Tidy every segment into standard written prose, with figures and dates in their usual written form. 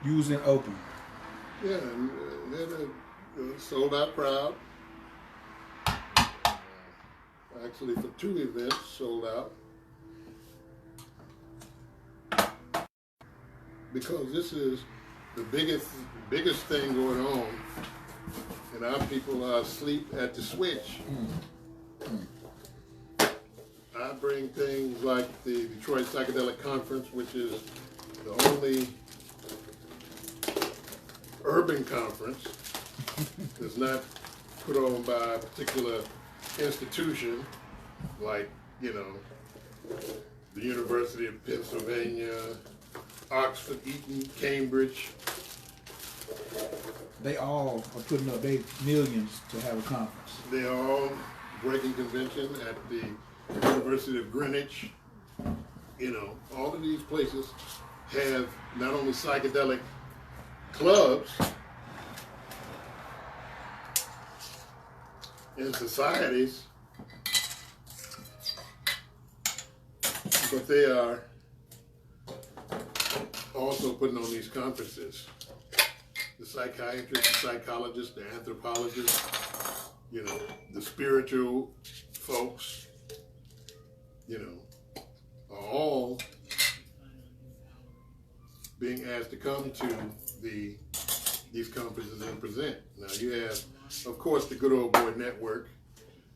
Using open. Yeah, and then a sold out crowd. Actually, for 2 events, sold out. Because this is the biggest thing going on, and our people are asleep at the switch. I bring things like the Detroit Psychedelic Conference, which is the only urban conference that's not put on by a particular institution, like, you know, the University of Pennsylvania, Oxford, Eton, Cambridge. They all are putting up their millions to have a conference. They all breaking convention at the University of Greenwich. You know, all of these places have not only psychedelic clubs and societies, but they are also putting on these conferences. The psychiatrists, the psychologists, the anthropologists, you know, the spiritual folks, you know, are all being asked to come to these conferences and present. Now you have, of course, the Good Old Boy Network,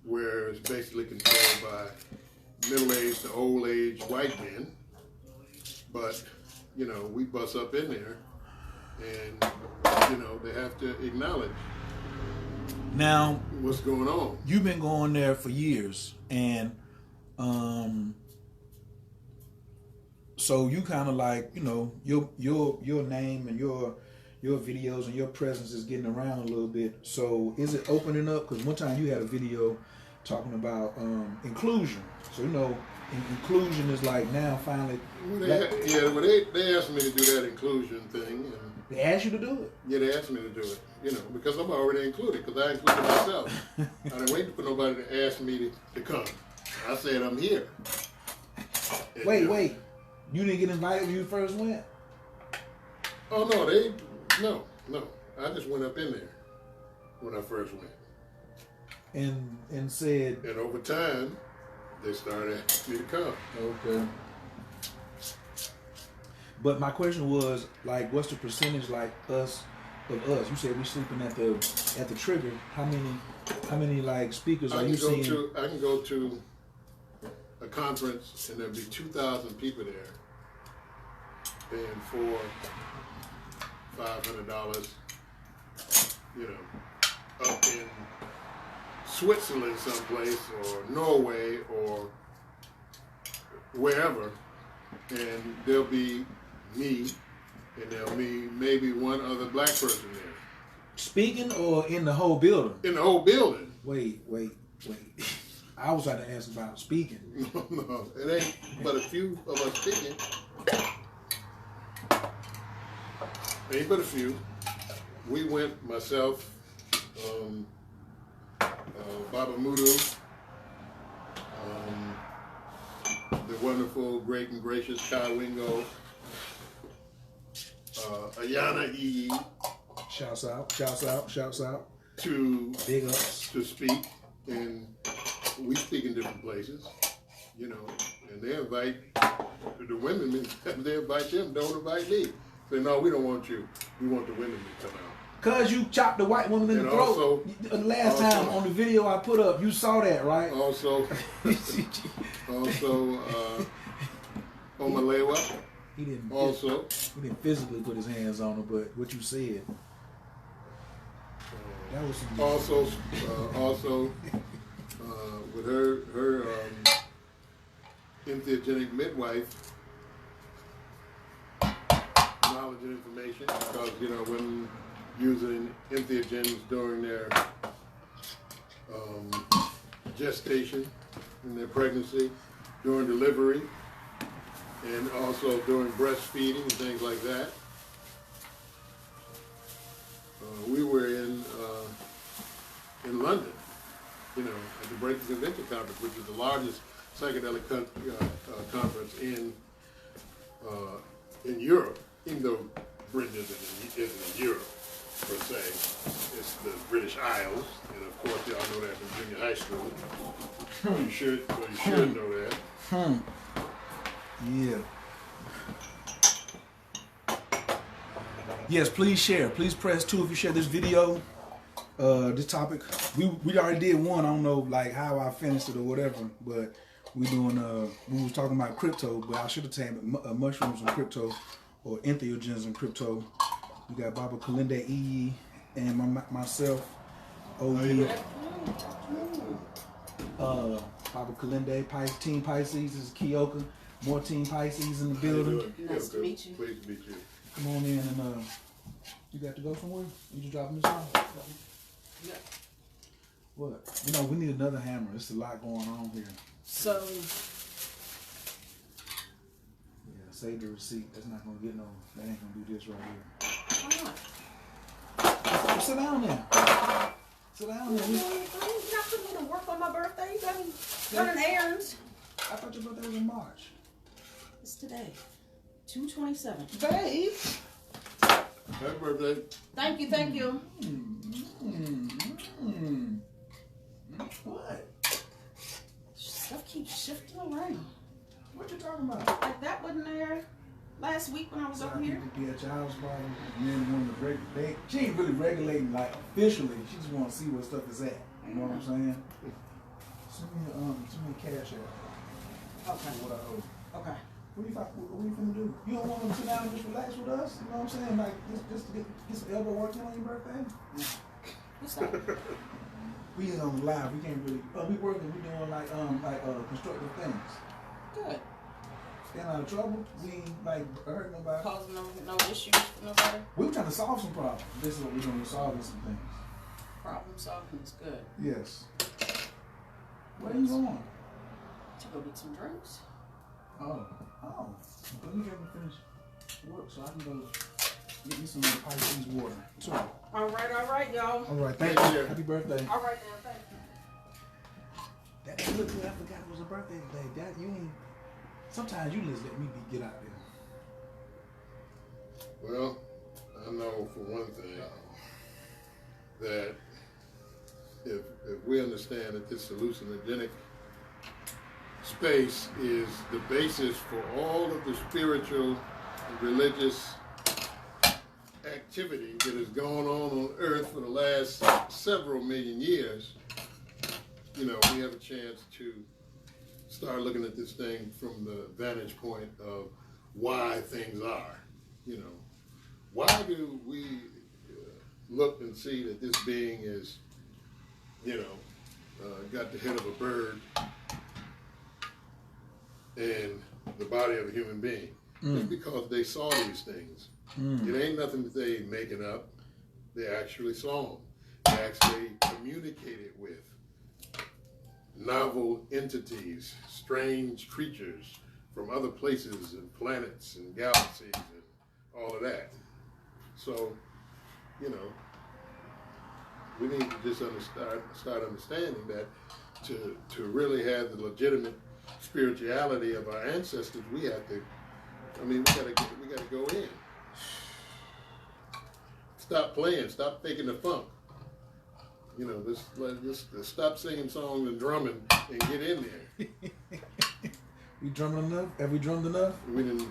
where it's basically controlled by middle-aged to old-aged white men. But, you know, we bust up in there and, you know, they have to acknowledge now what's going on. You've been going there for years, and so you kind of like, you know, your name and your videos and your presence is getting around a little bit. So is it opening up? Because one time you had a video talking about inclusion. So, you know, inclusion is like now finally. Well, they asked me to do that inclusion thing. And they asked you to do it? Yeah, they asked me to do it. You know, because I'm already included, because I included myself. I didn't wait for nobody to ask me to come. I said I'm here. And, wait. You didn't get invited when you first went? Oh, no. I just went up in there when I first went. And said... And over time, they started asking me to come. Okay. But my question was, like, what's the percentage, like, of us? You said we sleeping at the trigger. How many like speakers are you seeing? I can go to a conference and there'll be 2,000 people there, paying $400-$500. You know, up in Switzerland someplace, or Norway, or wherever, and there'll be me, and there'll be maybe one other black person there. Speaking or in the whole building? In the whole building. Wait. I was trying to ask about speaking. No, it ain't but a few of us speaking. Ain't but a few. We went, myself, Baba Mudu, the wonderful, great and gracious Kai Wingo, Ayana Iyi. Shouts out. To big ups. To speak, and we speak in different places, you know, and they invite the women, they invite them, don't invite me. Say, no, we don't want you. We want the women to come out. Cause you chopped the white woman in the throat. Last time on the video I put up, you saw that, right? Also, Omalewa. He didn't physically put his hands on her, but what you said. That was some also, with her entheogenic midwife knowledge and information, because you know women using entheogens during their gestation, in their pregnancy, during delivery, and also during breastfeeding and things like that. We were in London, you know, at the Breaking Convention Conference, which is the largest psychedelic conference in Europe, even though Britain isn't in Europe per se. It's the British Isles, and of course y'all know that from junior high school. You should know that. Yeah. Yes, please share. Please press 2 if you share this video. This topic, we already did one. I don't know like how I finished it or whatever, but we was talking about crypto, but I should have tagged mushrooms and crypto or entheogens and crypto. We got Baba Kilindi Iyi and myself, OG. Baba Kilindi, Team Pisces. This is Kioka. More Team Pisces in the building. Nice to meet you. Pleased to meet you. Come on in and you got to go somewhere? You just dropping this off? Yeah. What? You know, we need another hammer. There's a lot going on here. So. Yeah, save the receipt. That's not gonna get no. That ain't gonna do this right here. Why not? Sit down there. Sit down there. You're not putting me to work on my birthday. You got me running errands. I thought your birthday was in March. It's today. 2/27. Babe. Happy birthday. Thank you, thank you. What? Stuff keeps shifting around. What you talking about? Like that wasn't there last week when I was over here. Be at your house, Bobby. And then want to regulate. She ain't really regulating like officially. She just want to see where stuff is at. You know what I'm saying? Send me cash out. Okay. What I owe. Okay. What are you finna do? You don't want to sit down and just relax with us? You know what I'm saying? Like, just to get some elbow work in on your birthday? What's that? We ain't on live. We can't really. We working. We doing like constructive things. Good. Staying out of trouble. We ain't like hurt nobody. Causing no issues for nobody. We were trying to solve some problems. This is what we're doing. We're solving some things. Problem solving is good. Yes. Where you going? To go get some drinks. Oh. Let me get finish work so I can go get me some of the Pisces water. Sorry. All right, y'all. All right, thank you. Happy birthday. All right, now, thank you. That look, I forgot it was a birthday today. That you ain't. Sometimes you just let me get out there. Well, I know for one thing that if we understand that this hallucinogenic space is the basis for all of the spiritual and religious activity that has gone on Earth for the last several million years, you know, we have a chance to start looking at this thing from the vantage point of why things are. You know, why do we look and see that this being is, you know, got the head of a bird and the body of a human being? It's because they saw these things. It ain't nothing that they making up. They actually saw them. They actually communicated with novel entities, strange creatures from other places and planets and galaxies and all of that. So, you know, we need to just start understanding that to really have the legitimate spirituality of our ancestors, we have to. We gotta go in. Stop playing. Stop faking the funk. You know, just stop singing songs and drumming and get in there. We drumming enough? Have we drummed enough? You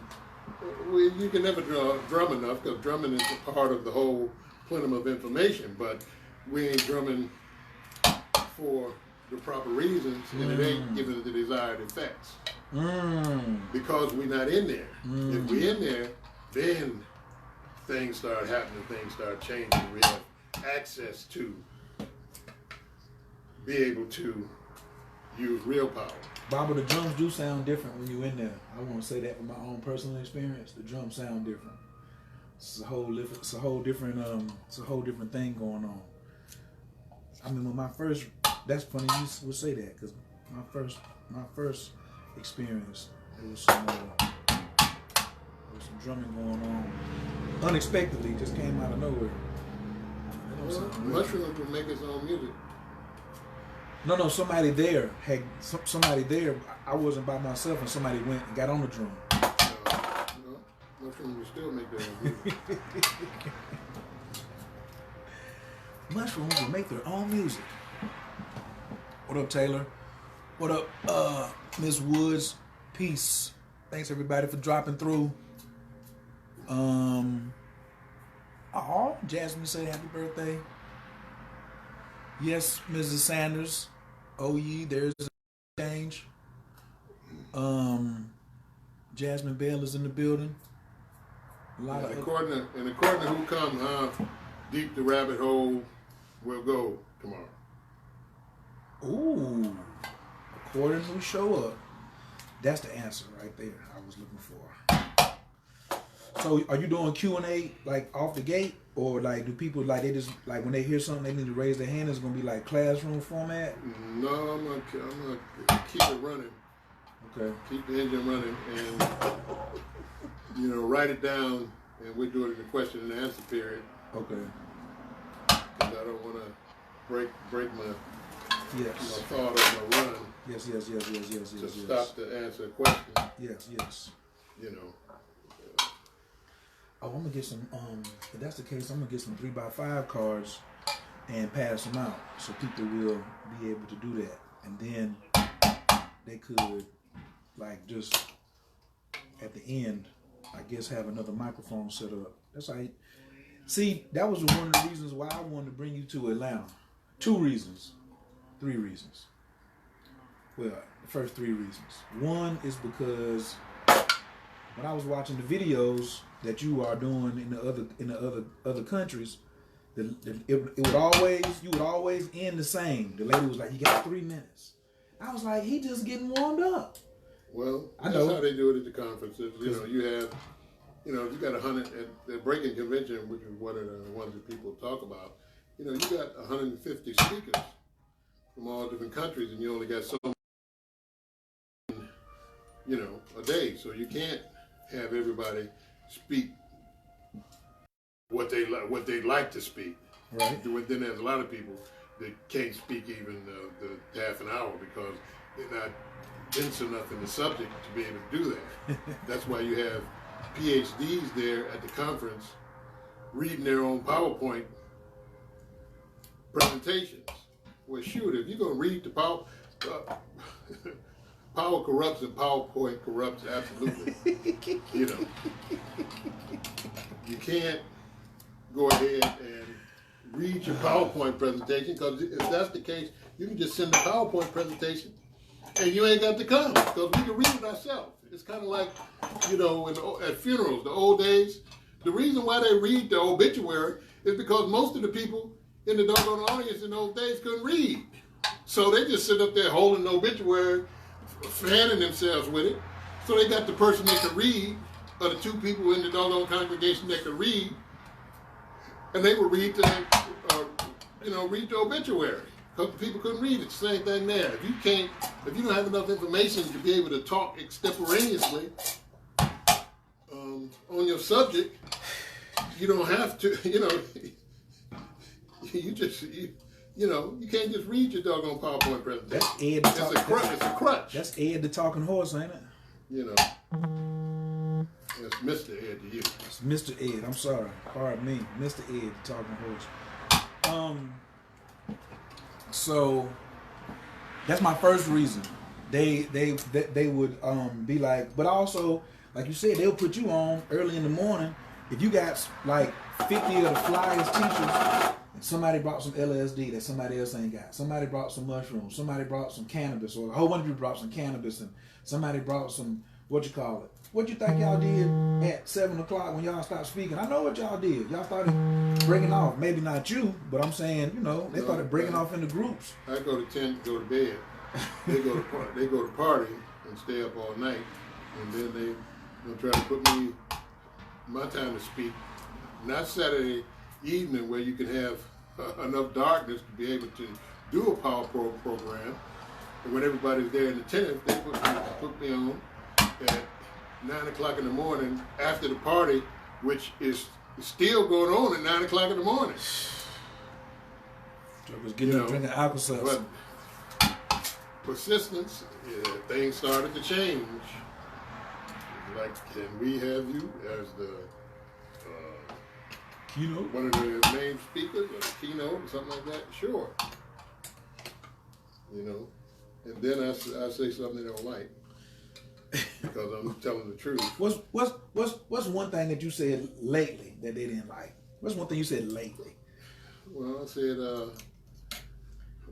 can never drum enough because drumming is a part of the whole plenum of information. But we ain't drumming for the proper reasons, and it ain't giving the desired effects. Because we're not in there. If we're in there, then things start happening, things start changing. We have access to be able to use real power. Baba, the drums do sound different when you're in there. I want to say that from my own personal experience. The drums sound different. It's a whole different thing going on. I mean, when my first, that's funny you would say that, because my first experience, there was some drumming going on unexpectedly, just came out of nowhere. Mushrooms will make its own music. No, somebody there somebody there. I wasn't by myself, and somebody went and got on the drum. Mushrooms will still make their own music. Mushrooms will make their own music. What up, Taylor? What up, Miss Woods? Peace. Thanks everybody for dropping through. Jasmine said happy birthday. Yes, Mrs. Sanders. Oh yeah, there's a change. Jasmine Bell is in the building. According to who comes, how deep the rabbit hole will go tomorrow. Ooh. According to who show up. That's the answer right there I was looking for. So are you doing Q&A like off the gate? Or like do people like they just like when they hear something they need to raise their hand? It's gonna be like classroom format? No, I'm gonna keep it running. Okay. Keep the engine running and write it down, and we're doing it in the question and answer period. Okay. Because I don't want to break my thought or my run. Yes. To stop to answer a question. Yes. You know. Oh, I'm gonna get some. If that's the case, I'm gonna get some 3x5 cards and pass them out so people will be able to do that, and then they could like just at the end, I guess, have another microphone set up. That's right. See, that was one of the reasons why I wanted to bring you to Atlanta. 3 reasons. Well, the first 3 reasons. One is because when I was watching the videos that you are doing in the other countries, you would always end the same. The lady was like, "You got 3 minutes." I was like, "He just getting warmed up." Well, that's how they do it at the conferences. You have, you got 100 at the Breaking Convention, which is one of the ones that people talk about. You got 150 speakers from all different countries, and you only got so many, a day. So you can't have everybody speak what they like to speak. Right. Then there's a lot of people that can't speak even the half an hour because they're not dense enough in the subject to be able to do that. That's why you have PhDs there at the conference reading their own PowerPoint presentations. Well, shoot, if you're going to read the power corrupts and PowerPoint corrupts absolutely. You can't go ahead and read your PowerPoint presentation, because if that's the case, you can just send the PowerPoint presentation and you ain't got to come, because we can read it ourselves. It's kind of like, at funerals, the old days, the reason why they read the obituary is because most of the people in the doggone audience in those days couldn't read. So they just sit up there holding the obituary, fanning themselves with it. So they got the person that could read, or the 2 people in the doggone congregation that could read, and they would read the obituary. Because the people couldn't read it. The same thing there. If you don't have enough information to be able to talk extemporaneously on your subject, you don't have to. You can't just read your doggone PowerPoint presentation. That's Ed. It's a crutch. That's Ed the talking horse, ain't it? It's Mr. Ed to you. It's Mr. Ed. I'm sorry. Pardon me, Mr. Ed the talking horse. So that's my first reason. They would be like, but also like you said, they'll put you on early in the morning. If you got like 50 of the flyest teachers, and somebody brought some LSD that somebody else ain't got. Somebody brought some mushrooms. Somebody brought some cannabis, or a whole bunch of people brought some cannabis, and somebody brought some, what you think y'all did at 7 o'clock when y'all stopped speaking? I know what y'all did. Y'all started breaking off. Maybe not you, but I'm saying, they started breaking off into groups. I go to 10 to go to bed. They go to party and stay up all night, and then they try to put me my time to speak. Not Saturday evening where you can have enough darkness to be able to do a power program. And when everybody's there in the tent, they put me on at 9 o'clock in the morning after the party, which is still going on at 9 o'clock in the morning. Was getting up drinking alcohol. But persistence, things started to change. like, can we have you as the keynote? one of the main speakers or the keynote or something like that? Sure. You know, and then I say something they don't like because I'm telling the truth. What's one thing that you said lately that they didn't like? What's one thing you said lately? Well, I said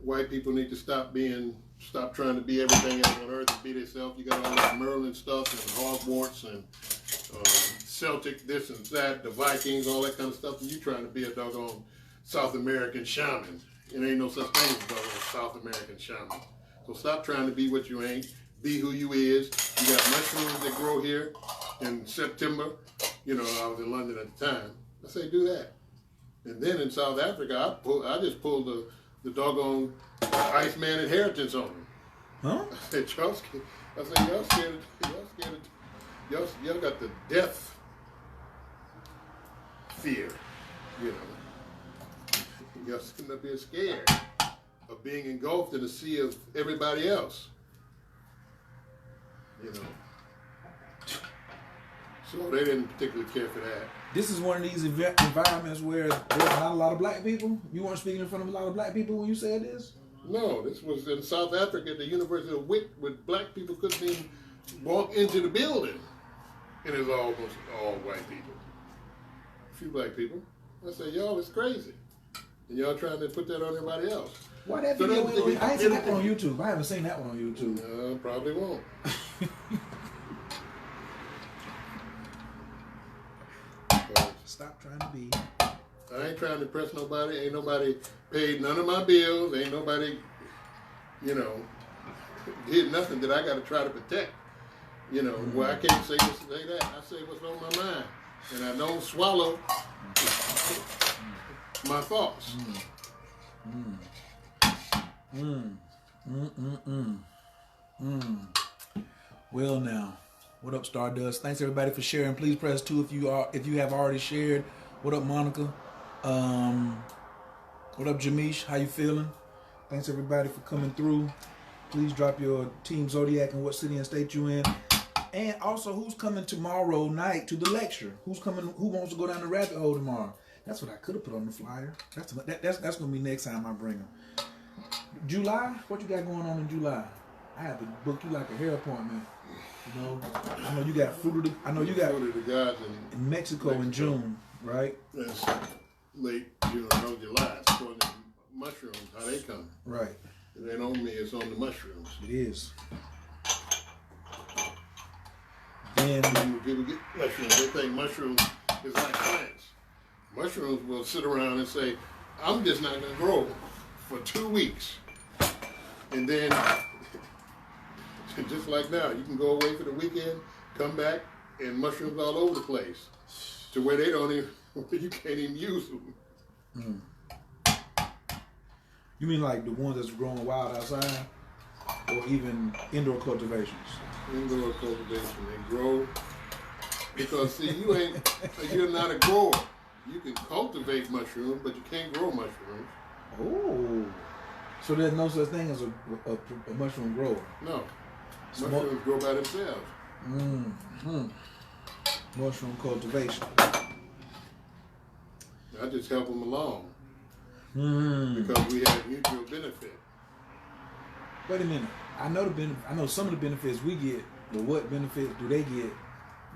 white people need to stop trying to be everything else on earth and be themselves. You got all that Merlin stuff and Hogwarts and Celtic this and that, the Vikings, all that kind of stuff, and you trying to be a doggone South American shaman. It ain't no such thing as a doggone South American shaman. So stop trying to be what you ain't. Be who you is. You got mushrooms that grow here in September. You know, I was in London at the time. I say do that. And then in South Africa, I just pulled the doggone Iceman inheritance on them. Huh? I said, y'all scared, y'all got the death fear, you know. Y'all sitting up here scared of being engulfed in a sea of everybody else, you know. So they didn't particularly care for that. This is one of these environments where there's not a lot of black people. You weren't speaking in front of a lot of black people when you said this? No, this was in South Africa at the University of Wit, where black people couldn't even walk into the building. And it's almost all white people. A few black people. I said, y'all, it's crazy. And y'all trying to put that on everybody else. Why that video I ain't seen that one on YouTube. I haven't seen that one on YouTube. No, probably won't. Stop trying to be. I ain't trying to impress nobody. Ain't nobody paid none of my bills. Ain't nobody, you know, did nothing that I got to try to protect. You know, where I can't say this, say that. I say what's on my mind. And I don't swallow my thoughts. Well now, what up, Stardust? Thanks everybody for sharing. Please press 2 if you have already shared. What up, Monica? What up, Jamish? How you feeling? Thanks everybody for coming through. Please drop your Team Zodiac and what city and state you in. And also, who's coming tomorrow night to the lecture? Who's coming? Who wants to go down the rabbit hole tomorrow? That's what I could have put on the flyer. That's gonna be next time I bring them. July? What you got going on in July? I have to book you like a hair appointment. You know, I know you got Fruit of the. I know you got Fruit of the Gods in Mexico in June, right? That's late June, early July. It's going to mushrooms, how they come. Right. It ain't on me, it's on the mushrooms. It is. Then when people get mushrooms, they think mushrooms is like plants. Mushrooms will sit around and say, I'm just not going to grow for 2 weeks. And then, just like now, you can go away for the weekend, come back, and mushrooms all over the place. To where they don't even, you can't even use them. You mean like the ones that's growing wild outside? Or even indoor cultivations? Indoor cultivation, they grow. Because see, you're not a grower. You can cultivate mushrooms, but you can't grow mushrooms. Oh. So there's no such thing as a mushroom grower? No. Mushrooms grow by themselves. Mushroom cultivation. I just help them along. Because we have mutual benefit. Wait a minute. I know some of the benefits we get, but what benefits do they get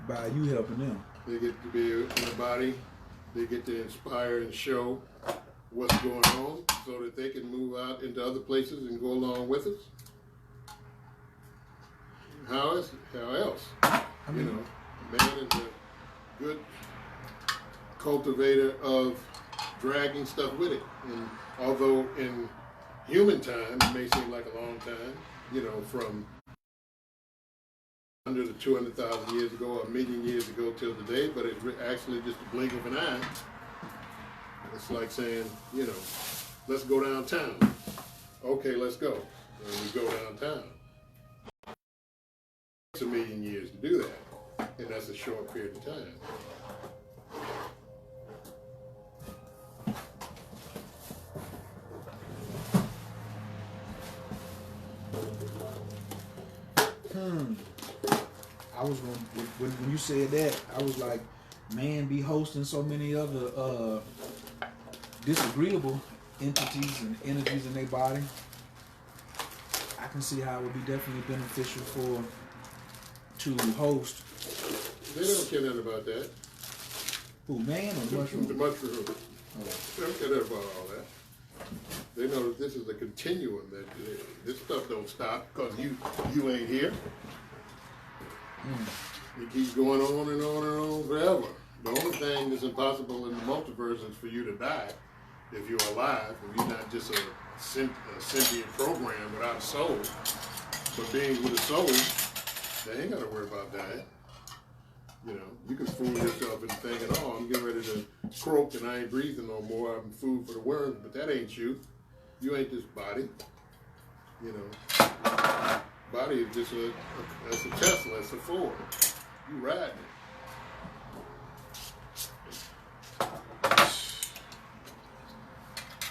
by you helping them? They get to be in the body. They get to inspire and show what's going on so that they can move out into other places and go along with us. How else? You know, man is a good cultivator of dragging stuff with it. And although in human time, it may seem like a long time, you know, from under the 200,000 years ago or a million years ago till today, but it's actually just a blink of an eye. It's like saying, you know, let's go downtown. Okay, let's go. And we go downtown. It's a million years to do that, and that's a short period of time. I was going when you said that, I was like, man, be hosting so many other disagreeable entities and energies in their body. I can see how it would be definitely beneficial to host. They don't care nothing about that. Who, man or the mushroom? The mushroom. They don't care nothing about all that. They know that this is a continuum, that this stuff don't stop because you ain't here. It keeps going on and on and on forever. The only thing that's impossible in the multiverse is for you to die if you're alive, if you're not just a sentient program without a soul. But being with a soul, they ain't got to worry about dying. You know, you can fool yourself into thinking, oh, I'm getting ready to croak and I ain't breathing no more. I'm food for the worms, but that ain't you. You ain't this body. You know, body is just that's a Tesla, it's a Ford. You riding it.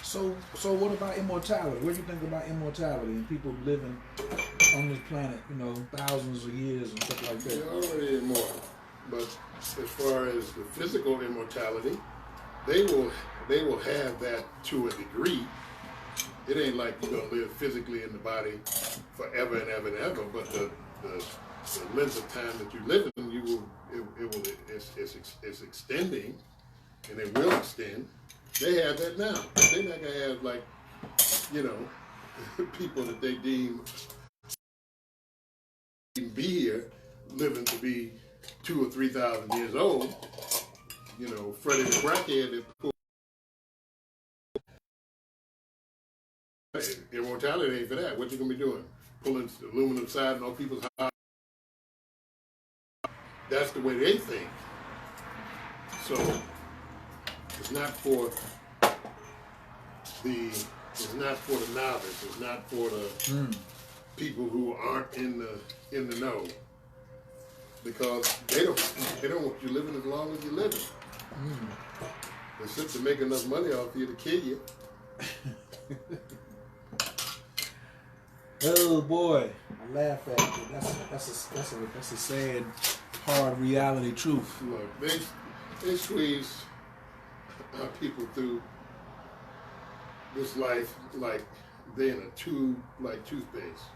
So what about immortality? What do you think about immortality and people living on this planet, you know, thousands of years and stuff like that? They're already immortal. But as far as the physical immortality, they will have that to a degree. It ain't like you're gonna live physically in the body forever and ever and ever, but the length of time that you live in, it's extending, and it will extend. They have that now. They're not gonna have, like, you know, people that they deem be here living to be 2,000 or 3,000 years old. You know, Freddie the crackhead that pulled. Immortality ain't for that. What you gonna be doing? Pulling aluminum siding on people's houses? That's the way they think. So it's not for the novice. It's not for the people who aren't in the know. Because they don't want you living as long as you're living. They sit to make enough money off you to kill you. Oh boy, I laugh at it. That's a sad, hard reality truth. Look, they squeeze our people through this life like they're in a tube, like toothpaste.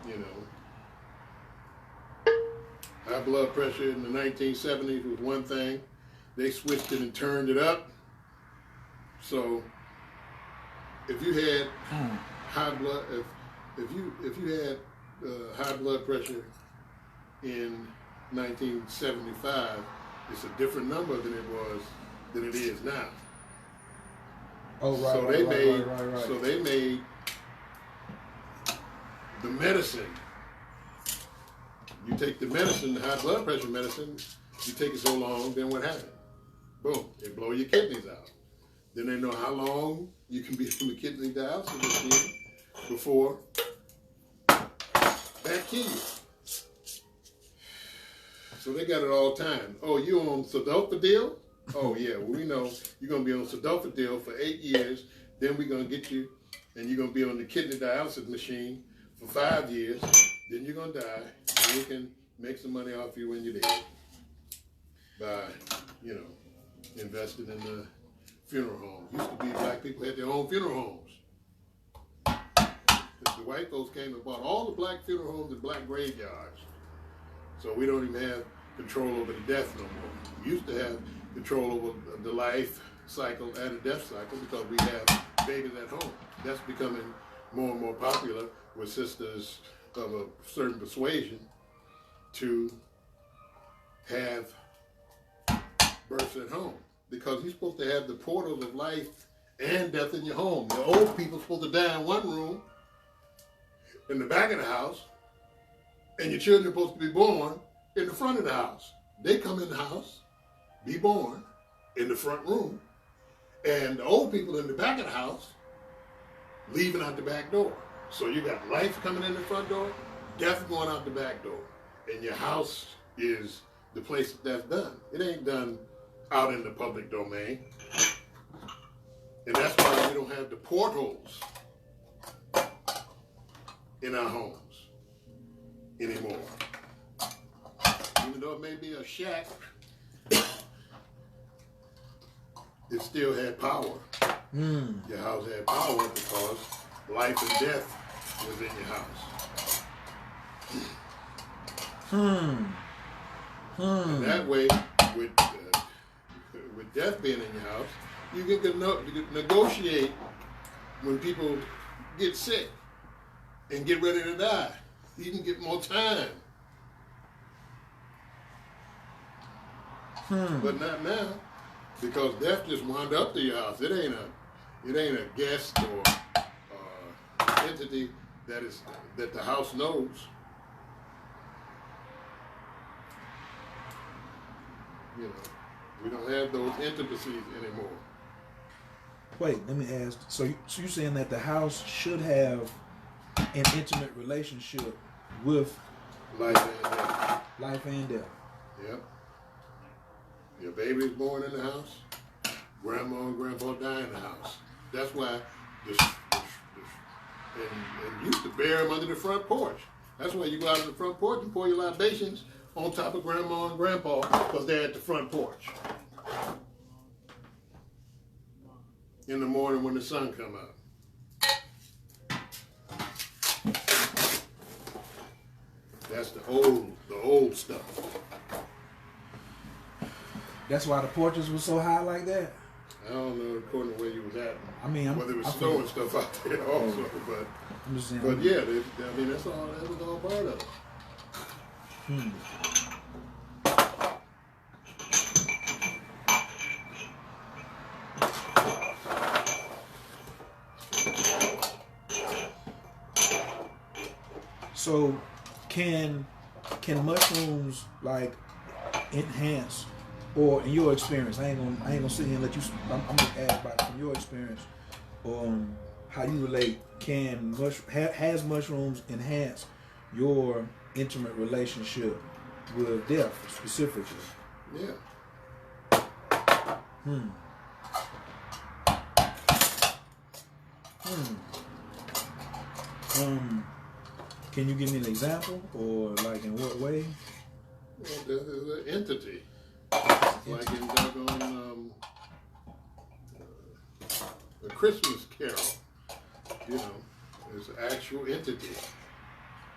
You know. High blood pressure in the 1970s was one thing. They switched it and turned it up. So if you had high blood, if you had high blood pressure in 1975, it's a different number than it is now. Oh right. So they made the medicine. You take the medicine, the high blood pressure medicine, you take it so long, then what happened? Boom, it blow your kidneys out. Then they know how long you can be from the kidney dialysis machine before that kill you. So they got it all the time. Oh, you on Sildenafil? Oh yeah, well, we know you're gonna be on Sildenafil for 8 years, then we're gonna get you, and you're gonna be on the kidney dialysis machine for 5 years, then you're gonna die, and we can make some money off you when you're dead by, you know, investing in the funeral home. Used to be black people had their own funeral homes. The white folks came and bought all the black funeral homes and black graveyards. So we don't even have control over the death no more. We used to have control over the life cycle and the death cycle because we have babies at home. That's becoming more and more popular with sisters of a certain persuasion to have births at home, because you're supposed to have the portals of life and death in your home. The old people supposed to die in one room in the back of the house, and your children are supposed to be born in the front of the house. They come in the house, be born in the front room, and the old people in the back of the house leaving out the back door. So you got life coming in the front door, death going out the back door, and your house is the place that's done. It ain't done out in the public domain. And that's why we don't have the portals in our homes anymore. even though it may be a shack, it still had power. Your house had power because life and death was in your house. And that way, with death being in your house, you can negotiate when people get sick and get ready to die. You can get more time. But not now, because death just wound up to your house. It ain't a guest or entity that the house knows. You know, we don't have those intimacies anymore. Wait, let me ask. So you're saying that the house should have an intimate relationship with Life and death. life and death? Yep. Your baby's born in the house. Grandma and grandpa die in the house. That's why and used to bury them under the front porch. That's why you go out on the front porch and pour your libations on top of grandma and grandpa because they're at the front porch. In the morning when the sun come out. That's the old stuff. That's why the porches were so high like that? I don't know according to where you was at. I mean, whether it was snow and stuff out there also, I'm just saying. but yeah, I mean that was all part of it. So, can mushrooms like enhance, or in your experience? I ain't gonna sit here and let you. I'm gonna ask about from your experience, how you relate. Has mushrooms enhanced your intimate relationship with death specifically? Yeah. Can you give me an example, or like in what way? Well, death is an entity. Like in doggone a Christmas Carol. You know, it's an actual entity.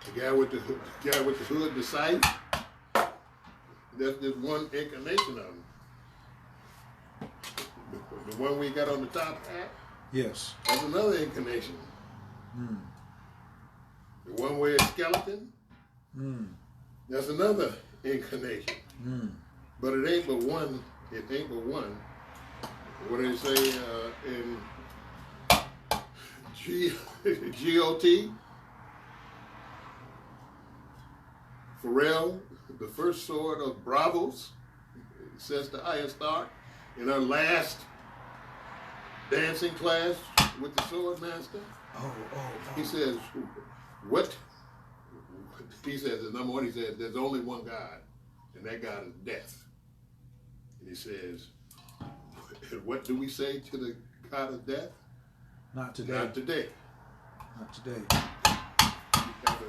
The guy with the hood, the sight. That's just one incarnation of him. The one we got on the top hat. Yes. That's another incarnation. The one-way skeleton. That's another incarnation. But it ain't but one. It ain't but one. What do they say in GOT? Pharrell, the first sword of Bravos, says to Aya Stark in her last dancing class with the sword master. He says, what? He says, number one, he says, there's only one God, and that God is death. And he says, what do we say to the God of death? Not today. Not today. Not today. You have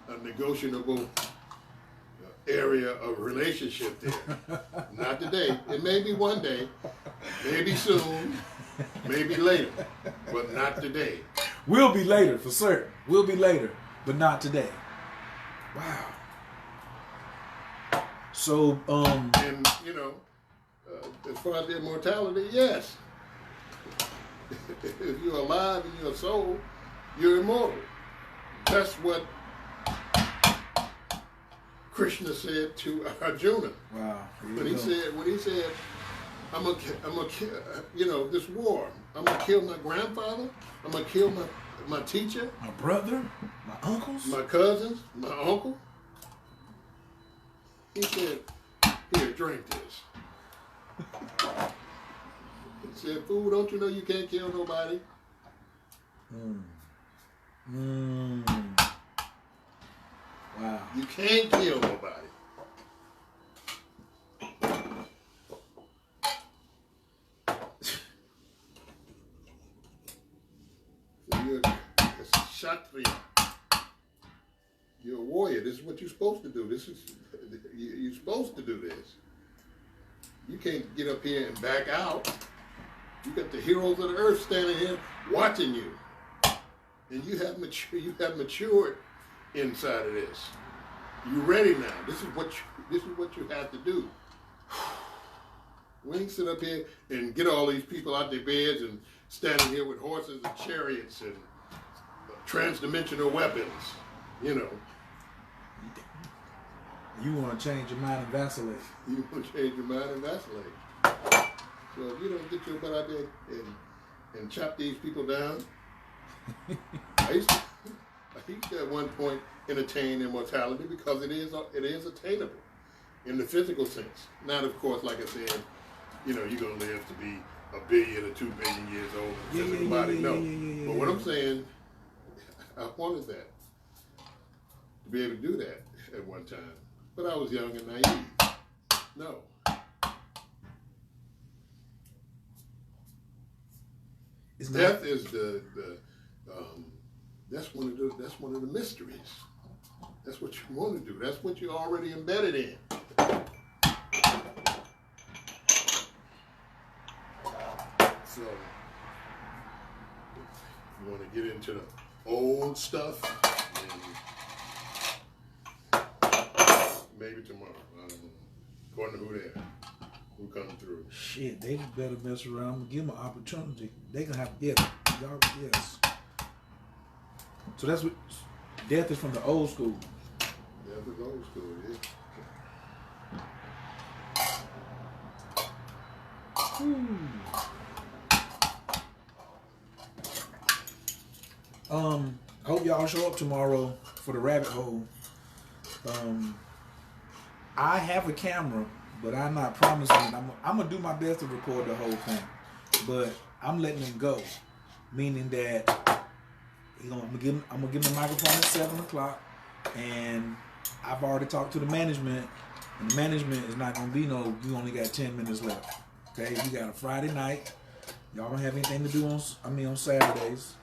a negotiable area of relationship there. Not today. It may be one day, maybe soon, maybe later, but not today. We'll be later, for certain. We'll be later, but not today. Wow. So, and you know, as far as the immortality, yes. If you're alive in your soul, you're immortal. That's what Krishna said to Arjuna. wow. When he said, I'm gonna kill, you know, this war. I'm gonna kill my grandfather. I'm gonna kill my teacher, My brother, my uncles. my cousins, my uncle. He said, here, drink this. He said, fool, don't you know you can't kill nobody? Wow. You can't kill nobody. So you're a Kshatriya. You're a warrior. This is what you're supposed to do. This You're supposed to do this. You can't get up here and back out. You got the heroes of the earth standing here watching you, and you have matured inside of this. You're ready now. This is what you have to do. We ain't sit up here and get all these people out their beds and standing here with horses and chariots and transdimensional weapons. You know. You want to change your mind and vacillate. You want to change your mind and vacillate. So if you don't get your butt out there and chop these people down, I used to at one point entertain immortality because it is attainable in the physical sense. Not, of course, like I said, you're going to live to be 1 billion or 2 billion years old in the physical body. No. But what I'm saying, I wanted that, to be able to do that at one time. But I was young and naive. No. Death is that's one of the mysteries. That's what you want to do. That's what you're already embedded in. So you want to get into the old stuff, and maybe tomorrow. I don't know. According to who coming through. Shit, they better mess around. I'm gonna give them an opportunity. They gonna have yes. So that's what death is from the old school. Death is old school, I hope y'all show up tomorrow for the rabbit hole. I have a camera, but I'm not promising it. I'm gonna do my best to record the whole thing, but I'm letting them go, meaning that I'm gonna give them the microphone at 7 o'clock, and I've already talked to the management, and the management is not gonna be you only got 10 minutes left. Okay, you got a Friday night. Y'all don't have anything to do on Saturdays.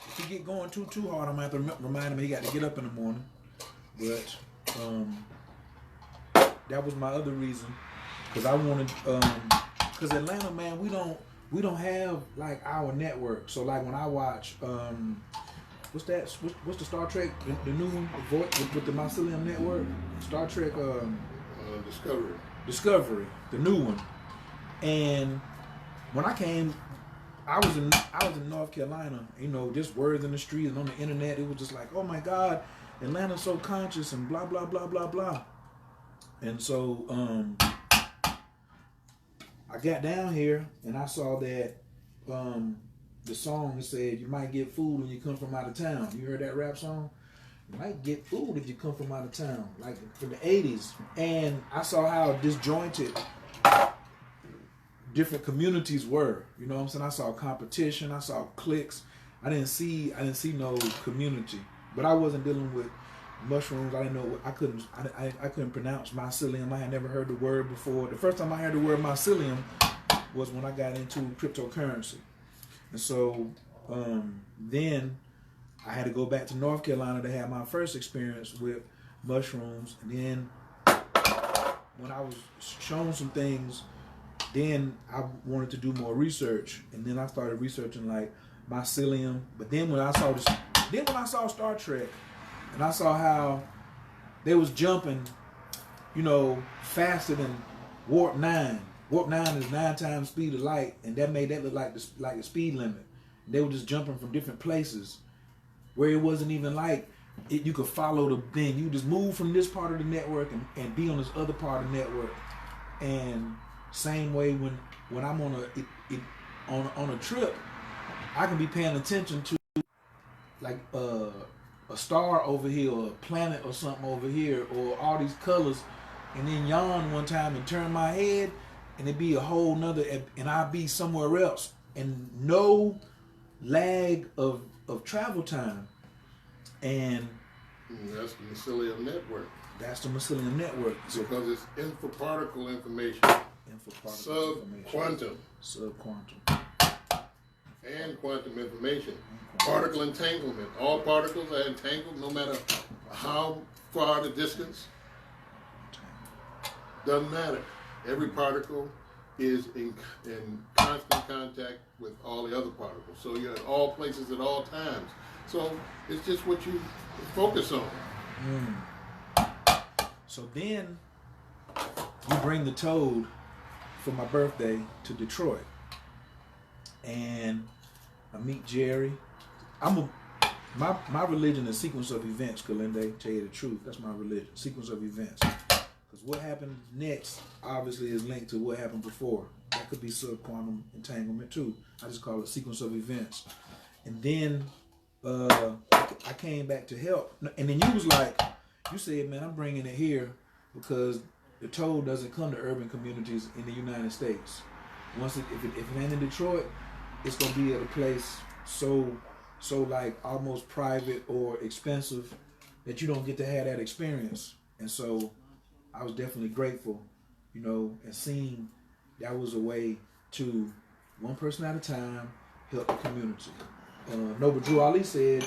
If you get going too hard, I'm gonna have to remind him he got to get up in the morning. But that was my other reason, because I wanted, because Atlanta, man, we don't have like our network. So like when I watch, what's the Star Trek, the new one with the Mycelium Network, Star Trek, Discovery, the new one. And when I came, I was in North Carolina, just words in the street and on the internet. It was just like, oh my God, Atlanta's so conscious and blah blah blah blah blah. And so I got down here and I saw that the song said you might get food when you come from out of town. You heard that rap song? You might get food if you come from out of town, like from the 80s. And I saw how disjointed different communities were. You know what I'm saying? I saw competition, I saw cliques. I didn't see no community. But I wasn't dealing with mushrooms. I didn't know. I couldn't pronounce mycelium. I had never heard the word before. The first time I heard the word mycelium was when I got into cryptocurrency. And so then I had to go back to North Carolina to have my first experience with mushrooms. And then when I was shown some things, then I wanted to do more research. And then I started researching like mycelium. But then when I saw Star Trek, and I saw how they was jumping, faster than Warp 9. Warp 9 is 9 times speed of light, and that made that look like the speed limit. And they were just jumping from different places where it wasn't even like you could follow the thing. You just move from this part of the network and be on this other part of the network. And same way when I'm on a trip, I can be paying attention to like a star over here or a planet or something over here or all these colors, and then yawn one time and turn my head and it'd be a whole nother, and I'd be somewhere else, and no lag of travel time. And that's the Mycelium Network. That's the Mycelium Network. Because it's infoparticle information. Subquantum. And quantum information. Particle entanglement. All particles are entangled no matter How far the distance? Doesn't matter. Every particle is in constant contact with all the other particles. So you're at all places at all times. So it's just what you focus on. So then you bring the toad for my birthday to Detroit. And I meet Jerry. My religion is sequence of events, Kilindi. Tell you the truth, that's my religion. Sequence of events. Because what happened next obviously is linked to what happened before. That could be subquantum entanglement too. I just call it sequence of events. And then I came back to help. And then you was like, you said, man, I'm bringing it here because the toad doesn't come to urban communities in the United States. If it ain't in Detroit, it's gonna be at a place so like almost private or expensive that you don't get to have that experience. And so I was definitely grateful, and seeing that was a way to, one person at a time, help the community. Noble Drew Ali said,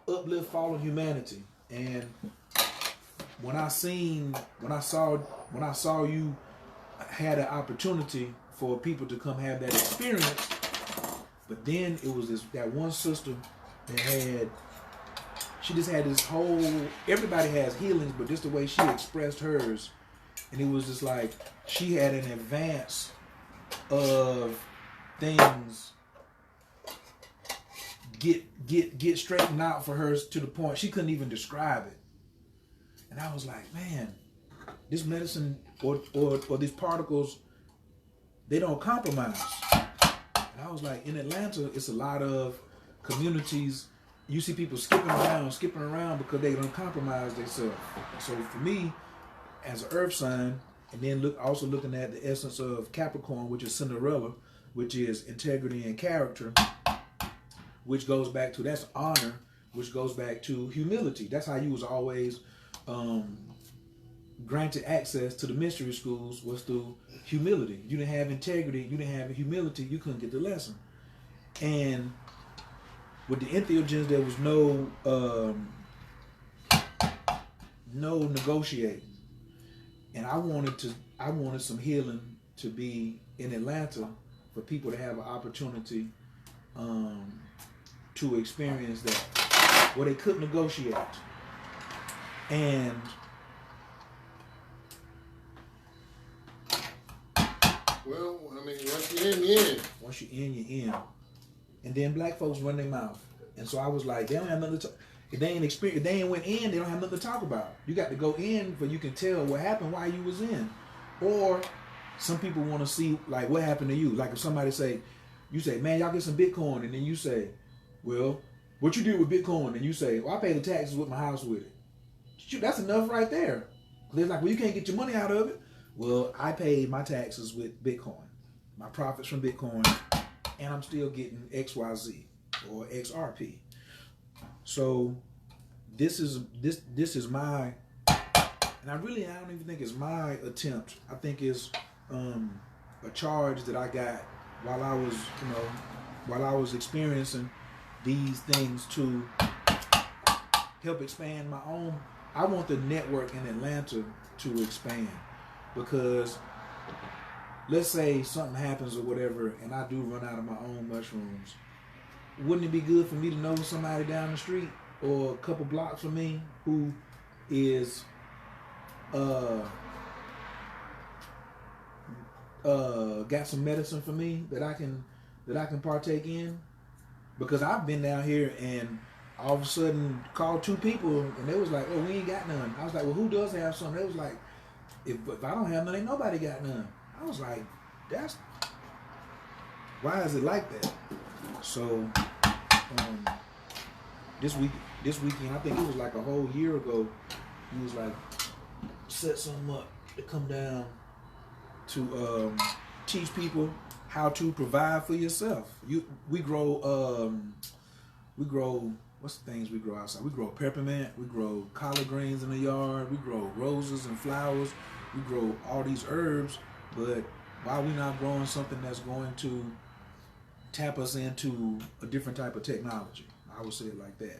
uplift fallen humanity. And when I saw you had an opportunity for people to come have that experience, but then it was that one sister that she just had this whole, everybody has healings, but just the way she expressed hers, and it was just like she had an advance of things get straightened out for her to the point she couldn't even describe it. And I was like, man, this medicine or these particles, they don't compromise. And I was like, in Atlanta, it's a lot of communities. You see people skipping around because they don't compromise themselves. So for me, as an earth sign, and then also looking at the essence of Capricorn, which is Cinderella, which is integrity and character, which goes back to, that's honor, which goes back to humility. That's how you was always granted access to the mystery schools, was through humility. You didn't have integrity, you didn't have humility, you couldn't get the lesson. And with the entheogens, there was no negotiating. And I wanted some healing to be in Atlanta for people to have an opportunity to experience that, where they couldn't negotiate. And well, I mean, once you're in, you're in. Once you're in, you're in. And then black folks run their mouth. And so I was like, they don't have nothing to talk. If they ain't experienced, if they ain't went in, they don't have nothing to talk about. You got to go in for you can tell what happened while you was in. Or some people want to see like what happened to you. Like if somebody you say, man, y'all get some Bitcoin, and then you say, well, what you did with Bitcoin? And you say, well, I pay the taxes with my house with it. Shoot, that's enough right there. They're like, well, you can't get your money out of it. Well, I paid my taxes with Bitcoin, my profits from Bitcoin, and I'm still getting XYZ or XRP. So this is my, and I don't even think it's my attempt. I think it's a charge that I got while I was experiencing these things to help expand my own. I want the network in Atlanta to expand, because let's say something happens or whatever and I do run out of my own mushrooms. Wouldn't it be good for me to know somebody down the street or a couple blocks from me who is got some medicine for me that I can partake in? Because I've been down here and all of a sudden called 2 people and they was like, oh, we ain't got none. I was like, well, who does have some? They was like, if I don't have none, ain't nobody got none. I was like, why is it like that? So this weekend, I think it was like a whole year ago, he was like, set something up to come down to teach people how to provide for yourself. We grow what's the things we grow outside? We grow peppermint, we grow collard greens in the yard, we grow roses and flowers, we grow all these herbs, but why are we not growing something that's going to tap us into a different type of technology? I would say it like that.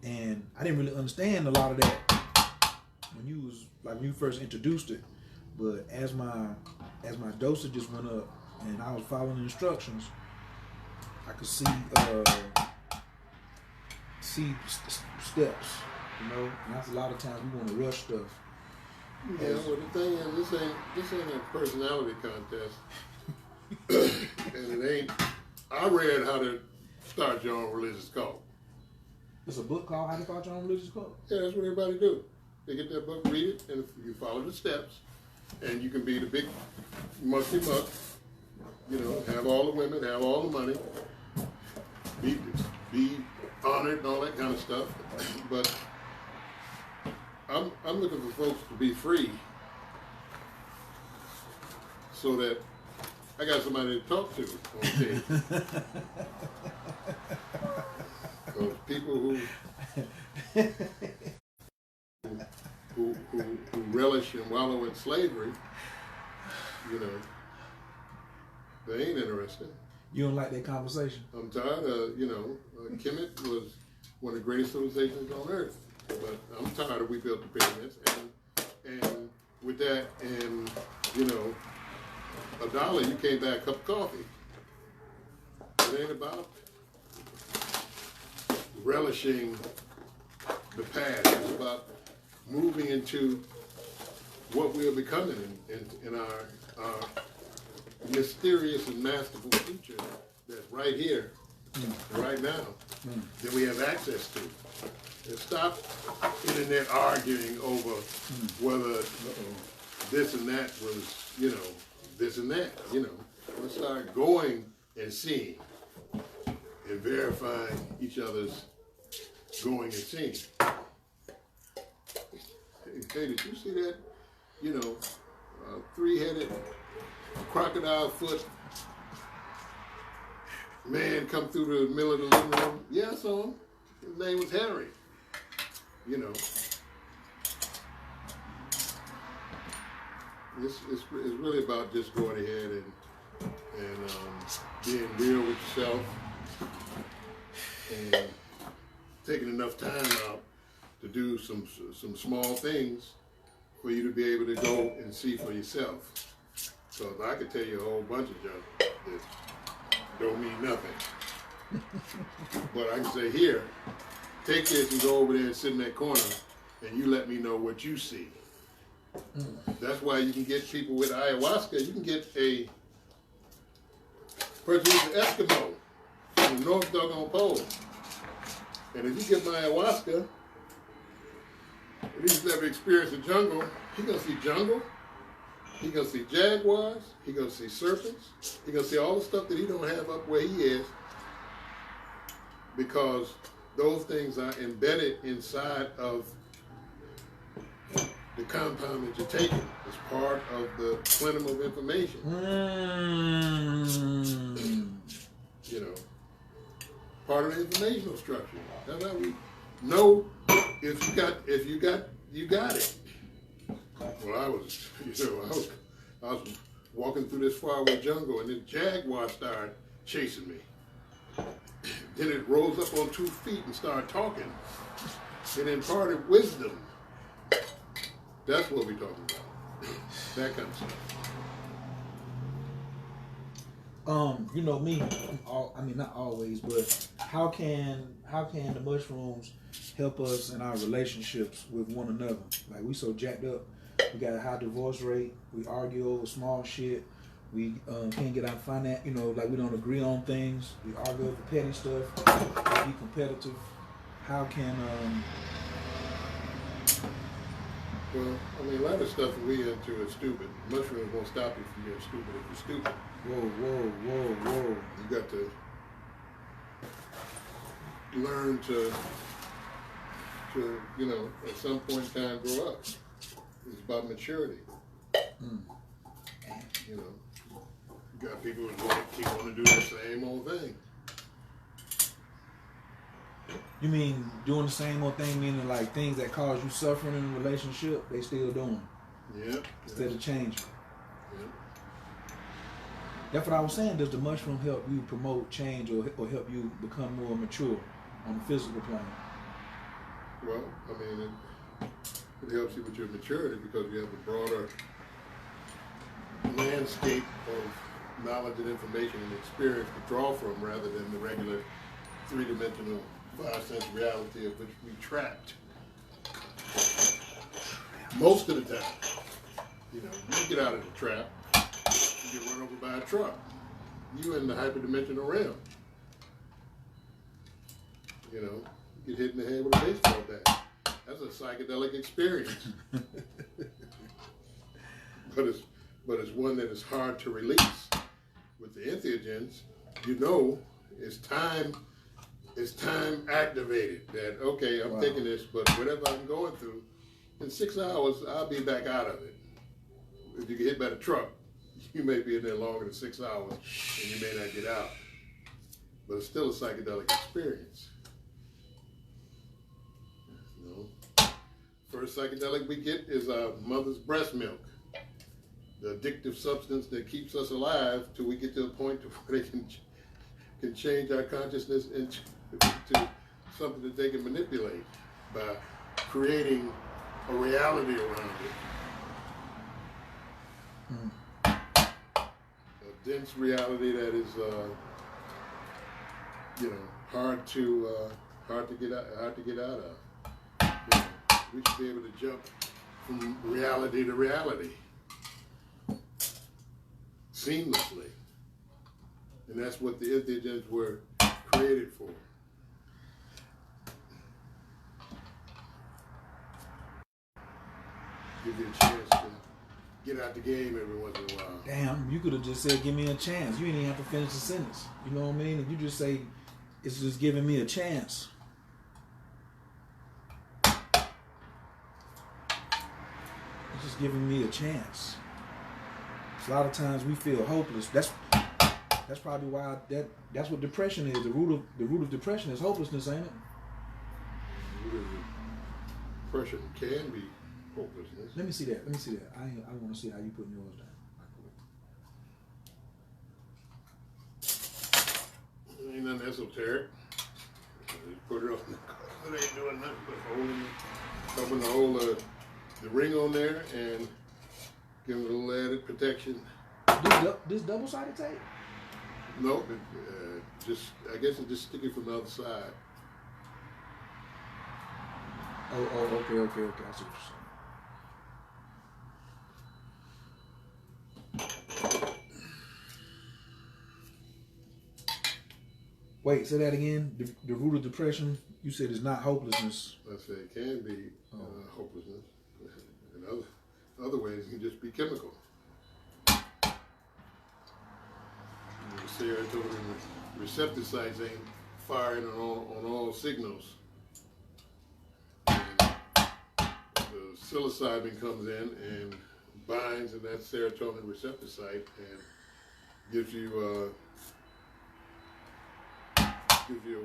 And I didn't really understand a lot of that when you first introduced it. But as my dosages went up and I was following the instructions, I could see steps, you know. And that's a lot of times we want to rush stuff. Yeah, well, the thing is, this ain't a personality contest, and it ain't. I read How to Start Your Own Religious Cult. It's a book called How to Start Your Own Religious Cult. Yeah, that's what everybody do. They get that book, read it, and you follow the steps, and you can be the big musty muck. You know, have all the women, have all the money, be honored and all that kind of stuff. But I'm looking for folks to be free, so that I got somebody to talk to on stage. Those people who relish and wallow in slavery, you know, they ain't interested. You don't like that conversation? I'm tired of, Kemet was one of the greatest civilizations on earth. But I'm tired of we built the pyramids. And with that, and, $1, you can't buy a cup of coffee. It ain't about relishing the past. It's about moving into what we are becoming in our mysterious and masterful future that's right here, right now, that we have access to. And stop internet arguing over whether this and that was, this and that, Let's start going and seeing and verifying each other's going and seeing. Hey, did you see that, three-headed crocodile foot man come through the middle of the living room? Yeah, I saw him. His name was Harry. It's really about just going ahead and being real with yourself and taking enough time out to do some small things for you to be able to go and see for yourself. So if I could tell you a whole bunch of junk that don't mean nothing, but I can say, here, take this and go over there and sit in that corner, and you let me know what you see. That's why you can get people with ayahuasca. You can get a person who's an Eskimo from the North Doggone Pole. And if you give him ayahuasca, and he's never experienced the jungle, he's going to see jungle, he's going to see jaguars, he's going to see serpents, he's going to see all the stuff that he don't have up where he is, because those things are embedded inside of the compound that you're taking. It's part of the plenum of information. Part of the informational structure. That's how we know if you got it. Well, I was walking through this faraway jungle, and this jaguar started chasing me. Then it rose up on 2 feet and started talking, and imparted wisdom. That's what we're talking about. That kind of stuff. Me, not always, but how can the mushrooms help us in our relationships with one another? Like, we so jacked up. We got a high divorce rate. We argue over small shit. We can't get our finance, like we don't agree on things. We argue over petty stuff. We be competitive. How can Well, a lot of stuff that we into is stupid. Mushrooms won't stop you from being stupid if you're stupid. Whoa. You got to learn to at some point in time grow up. It's about maturity. You got people who keep wanting to do the same old thing. You mean doing the same old thing, meaning like things that cause you suffering in a relationship, they still doing? Yep. Instead of changing. Yep. That's what I was saying. Does the mushroom help you promote change or help you become more mature on the physical plane? Well, I mean, it helps you with your maturity because you have a broader landscape of knowledge and information and experience to draw from rather than the regular three-dimensional, five-sense reality of which we trapped most of the time. You know, you get out of the trap, you get run over by a truck. You in the hyperdimensional realm. You know, you get hit in the head with a baseball bat. That's a psychedelic experience. But it's one that is hard to release. With the entheogens, you know, it's time activated. That okay, I'm taking this, but whatever I'm going through, in 6 hours I'll be back out of it. If you get hit by the truck, you may be in there longer than 6 hours, and you may not get out. But it's still a psychedelic experience. You know, first psychedelic we get is our mother's breast milk, the addictive substance that keeps us alive till we get to a point where they can change our consciousness into something that they can manipulate by creating a reality around it. A dense reality that is, hard to get out of. You know, we should be able to jump from reality to reality seamlessly, and that's what the entheogens were created for. Give you a chance to get out the game every once in a while. Damn, you could have just said, give me a chance. You didn't even have to finish the sentence. You know what I mean? If you just say, it's just giving me a chance. It's just giving me a chance. A lot of times we feel hopeless. That's probably why that's what depression is. The root of depression is hopelessness, ain't it? Depression can be hopelessness. Let me see that. I want to see how you put yours down. Ain't nothing esoteric. Just put it on. It ain't doing nothing but holding the whole the ring on there and give it a little added protection. This double-sided tape? No, I guess it's just stick it from the other side. Oh, okay. I see what you're saying. Wait, say that again. The root of depression, you said, is not hopelessness. I say it can be hopelessness. In other ways, it can just be chemical. The serotonin receptor sites ain't firing on all signals. And the psilocybin comes in and binds in that serotonin receptor site and gives you a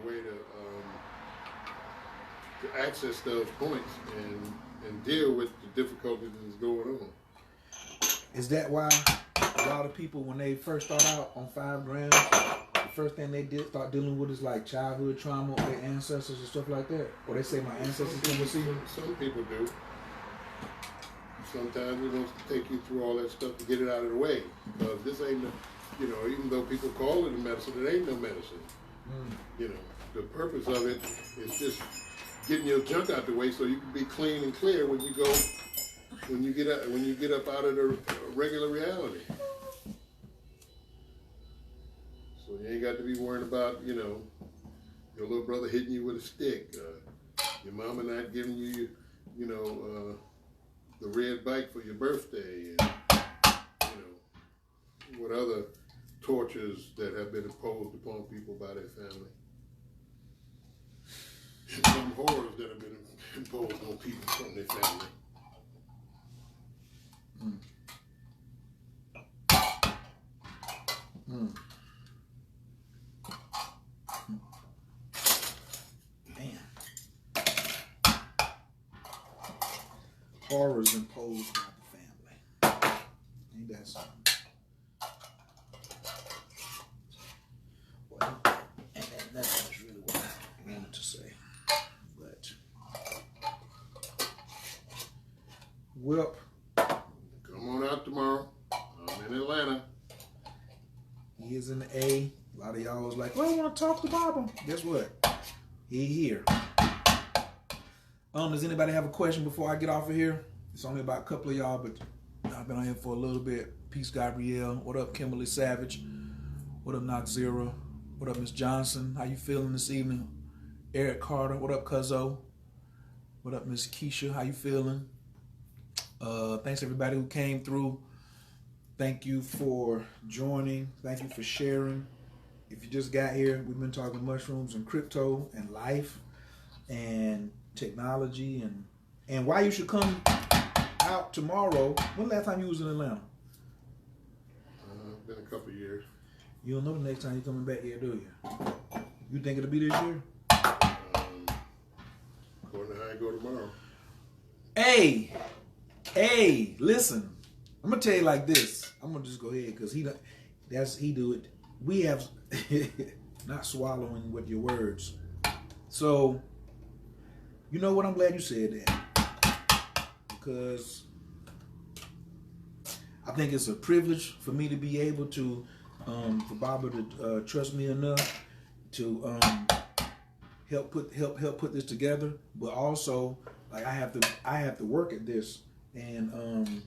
way to access those points and deal with the difficulties that's going on. Is that why a lot of people, when they first start out on 5 grams, the first thing they start dealing with is like childhood trauma or their ancestors and stuff like that? Or they say my ancestors didn't see me? Some people do. Sometimes it wants to take you through all that stuff to get it out of the way. Because this ain't, even though people call it a medicine, it ain't no medicine. You know, the purpose of it is just getting your junk out the way so you can be clean and clear when you get up out of the regular reality. So you ain't got to be worrying about, your little brother hitting you with a stick, your mama not giving you, the red bike for your birthday, and what other tortures that have been imposed upon people by their family. And some horrors that have been imposed on people from their family. Man. Horrors imposed by the family. Ain't that something? Well, and that's really what I wanted to say. But In Atlanta. He is in the A. A lot of y'all was like, "Oh, I want to talk to Baba." Guess what? He here. Does anybody have a question before I get off of here? It's only about a couple of y'all, but I've been on here for a little bit. Peace, Gabrielle. What up, Kimberly Savage? What up, Knox Zero? What up, Miss Johnson? How you feeling this evening? Eric Carter. What up, Cuzzo? What up, Miss Keisha? How you feeling? Thanks everybody who came through. Thank you for joining. Thank you for sharing. If you just got here, we've been talking mushrooms and crypto and life and technology and why you should come out tomorrow. When last time you was in Atlanta? Been a couple of years. You don't know the next time you're coming back here, do you? You think it'll be this year? According to how I go tomorrow. Hey, listen. I'm gonna tell you like this. I'm gonna just go ahead because he do it. We have not swallowing with your words. So, you know what? I'm glad you said that because I think it's a privilege for me to be able to, for Baba to trust me enough to help put this together. But also, like I have to work at this and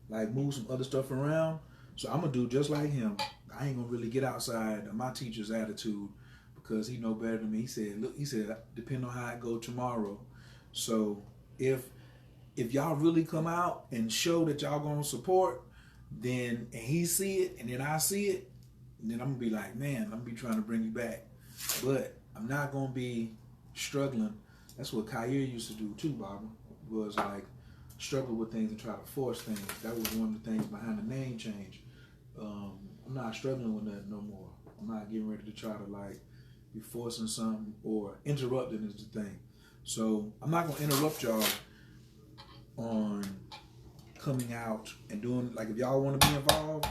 like move some other stuff around. So I'm gonna do just like him. I ain't gonna really get outside of my teacher's attitude because he know better than me. He said, depend on how it go tomorrow. So if y'all really come out and show that y'all gonna support, then and he see it and then I see it, then I'm gonna be like, man, I'm gonna be trying to bring you back. But I'm not gonna be struggling. That's what Kair used to do too, Barbara. Was like struggle with things and try to force things. That was one of the things behind the name change. I'm not struggling with that no more. I'm not getting ready to try to like be forcing something or interrupting is the thing. So I'm not gonna interrupt y'all on coming out and doing like if y'all want to be involved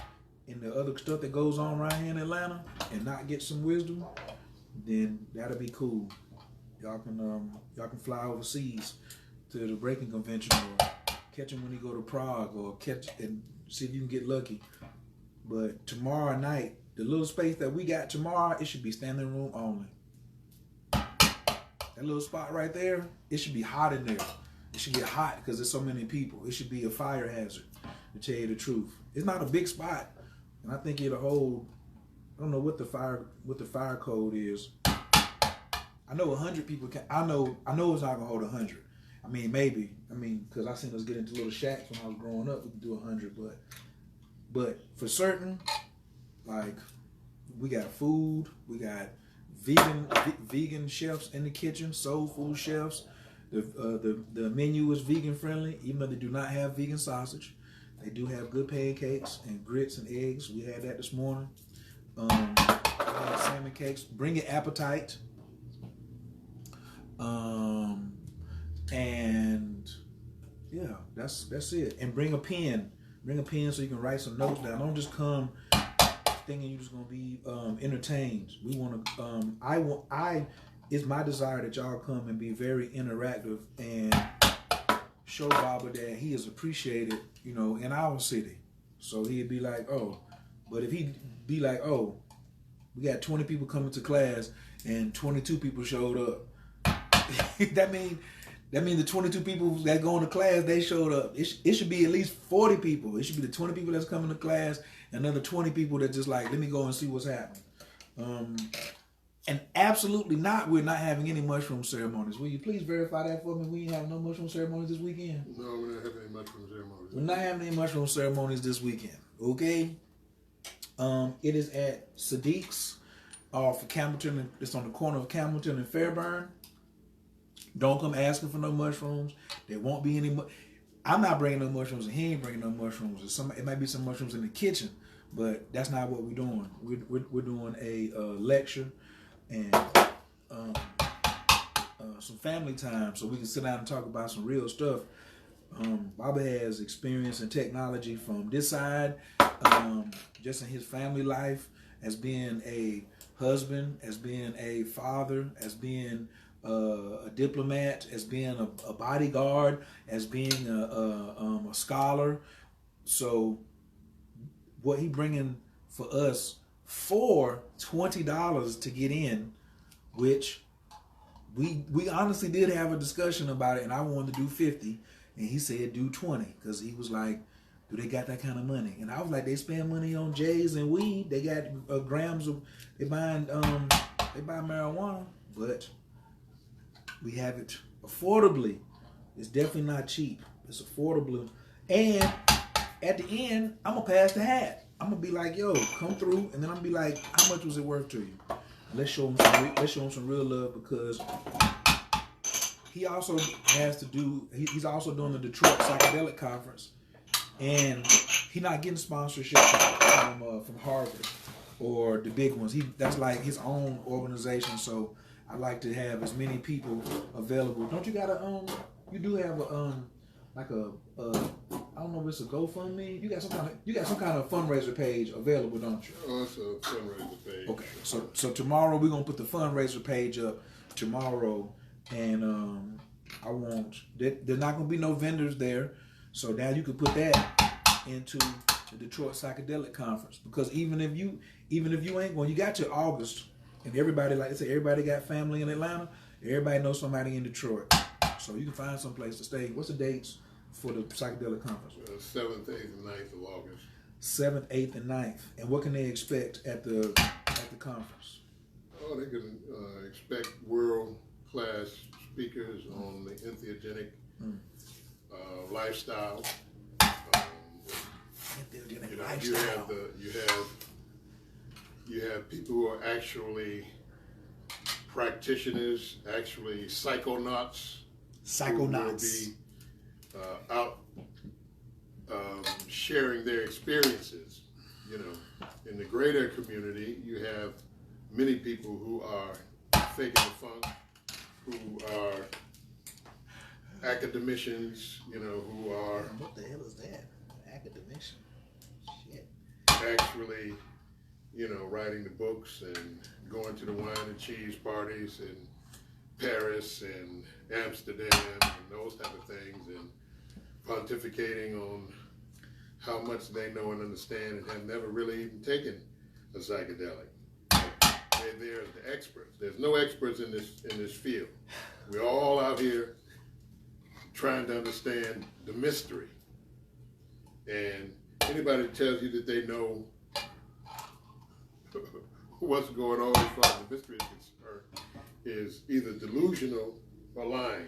in the other stuff that goes on right here in Atlanta and not get some wisdom, then that'll be cool. Y'all can fly overseas to the breaking convention or catch him when he go to Prague or catch and see if you can get lucky. But tomorrow night, the little space that we got tomorrow, it should be standing room only. That little spot right there, it should be hot in there. It should get hot because there's so many people. It should be a fire hazard, to tell you the truth. It's not a big spot, and I think it'll hold. I don't know what the fire code is. I know 100 people can. I know it's not gonna hold 100. I mean, maybe. I mean, because I seen us get into little shacks when I was growing up. We could do 100, but for certain, like we got food, we got vegan chefs in the kitchen, soul food chefs. The menu is vegan friendly, even though they do not have vegan sausage. They do have good pancakes and grits and eggs. We had that this morning. We had salmon cakes. Bring your appetite. And yeah, that's it. And bring a pen. Bring a pen so you can write some notes down. Don't just come thinking you're just gonna be entertained. We want to. It's my desire that y'all come and be very interactive and show Baba that he is appreciated, in our city. So he'd be like, oh, but if he'd be like, oh, we got 20 people coming to class and 22 people showed up. that mean the 22 people that go into class, they showed up. It should be at least 40 people. It should be the 20 people that's coming to class and another 20 people that just like, let me go and see what's happening. And absolutely not, we're not having any mushroom ceremonies. Will you please verify that for me? We ain't having no mushroom ceremonies this weekend. No, we're not having any mushroom ceremonies. We're not having any mushroom ceremonies this weekend. Okay? It is at Sadiq's off of Campbellton. It's on the corner of Campbellton and Fairburn. Don't come asking for no mushrooms. There won't be any. I'm not bringing no mushrooms, and he ain't bringing no mushrooms. It might be some mushrooms in the kitchen, but that's not what we're doing. We're doing a lecture and some family time, so we can sit down and talk about some real stuff. Baba has experience in technology from this side, just in his family life, as being a husband, as being a father, as being a diplomat, as being a bodyguard, as being a scholar. So what he bringing for us for $20 to get in, which we honestly did have a discussion about it, and I wanted to do 50, and he said do 20 because he was like, do they got that kind of money? And I was like, they spend money on J's and weed. They got grams of they buy marijuana, but we have it affordably. It's definitely not cheap. It's affordable, and at the end, I'm gonna pass the hat. I'm gonna be like, yo, come through, and then I'm gonna be like, how much was it worth to you? Let's show him some real love, because he also has to do. He's also doing the Detroit Psychedelic Conference, and he's not getting sponsorship from Harvard or the big ones. That's like his own organization. So I like to have as many people available. Don't you got a You do have a like a I don't know if it's a GoFundMe. You got some kind of fundraiser page available, don't you? Oh, it's a fundraiser page. Okay, so tomorrow we're gonna put the fundraiser page up tomorrow, and I want there's not gonna be no vendors there, so now you could put that into the Detroit Psychedelic Conference, because even if you ain't going, you got till August, and everybody, like I said, everybody got family in Atlanta, everybody knows somebody in Detroit, so you can find some place to stay. What's the dates for the Psychedelic Conference? 7th, 8th, and 9th of August. 7th, 8th, and 9th. And what can they expect at the conference? Oh, they can expect world-class speakers on the entheogenic lifestyle. Entheogenic lifestyle. You have people who are actually practitioners, actually psychonauts. Psychonauts. Who will be out sharing their experiences. You know, in the greater community, you have many people who are faking the funk, who are academicians, you know, who are... What the hell is that? Academician? Shit. Actually, you know, writing the books and going to the wine and cheese parties in Paris and Amsterdam and those type of things, and pontificating on how much they know and understand and have never really even taken a psychedelic. They're the experts. There's no experts in this field. We're all out here trying to understand the mystery. And anybody that tells you that they know what's going on as far as the mystery is concerned is either delusional or lying.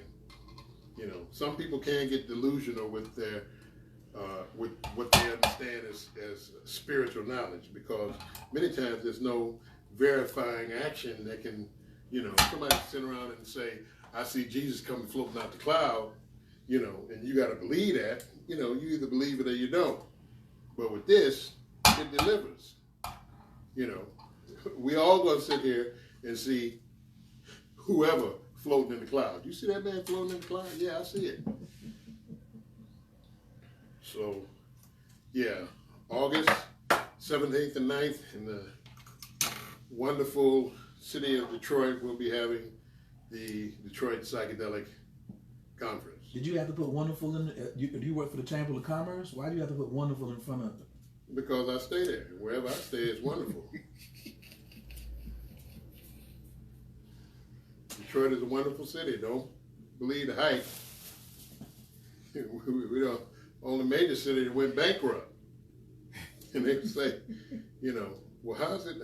You know, some people can get delusional with their with what they understand as spiritual knowledge, because many times there's no verifying action that can, you know, somebody sit around and say, I see Jesus coming floating out the cloud, you know, and you got to believe that. You know, you either believe it or you don't. But with this, it delivers. You know, we all going to sit here and see whoever floating in the cloud. You see that man floating in the cloud? Yeah, I see it. So, yeah, August 7th, 8th, and 9th in the wonderful city of Detroit, we'll be having the Detroit Psychedelic Conference. Did you have to put wonderful in? Do you work for the Chamber of Commerce? Why do you have to put wonderful in front of it? Because I stay there. Wherever I stay, it's wonderful. Detroit is a wonderful city. Don't believe the hype. We don't. Only major city that went bankrupt, and they say, you know, well, how's it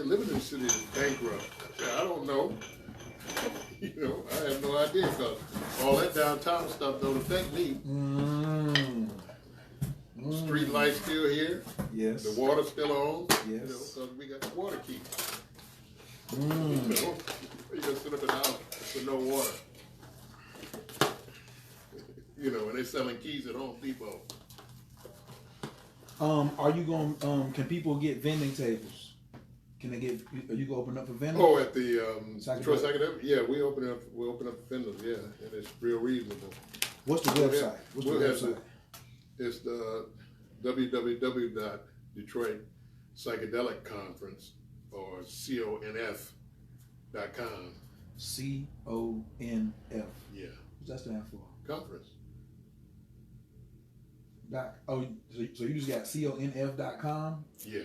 living in a city that's bankrupt? I don't know. You know, I have no idea, because all that downtown stuff don't affect me. Street lights still here. Yes. The water's still on. Yes. You know, because we got the water key. You know, you just sit up in the house with no water. You know, and they're selling keys at Home Depot. Are you going? Can people get vending tables? Can they get? Are you gonna open up for vendors? Oh, at the Detroit Psychedelic? Yeah, we open up vendors. Yeah, and it's real reasonable. What's the website? What's the website? It's the www.Detroit Psychedelic Conference, or CONF.com. CONF. Yeah. What's that stand for? Conference. Oh, so you just got conf.com? Yeah.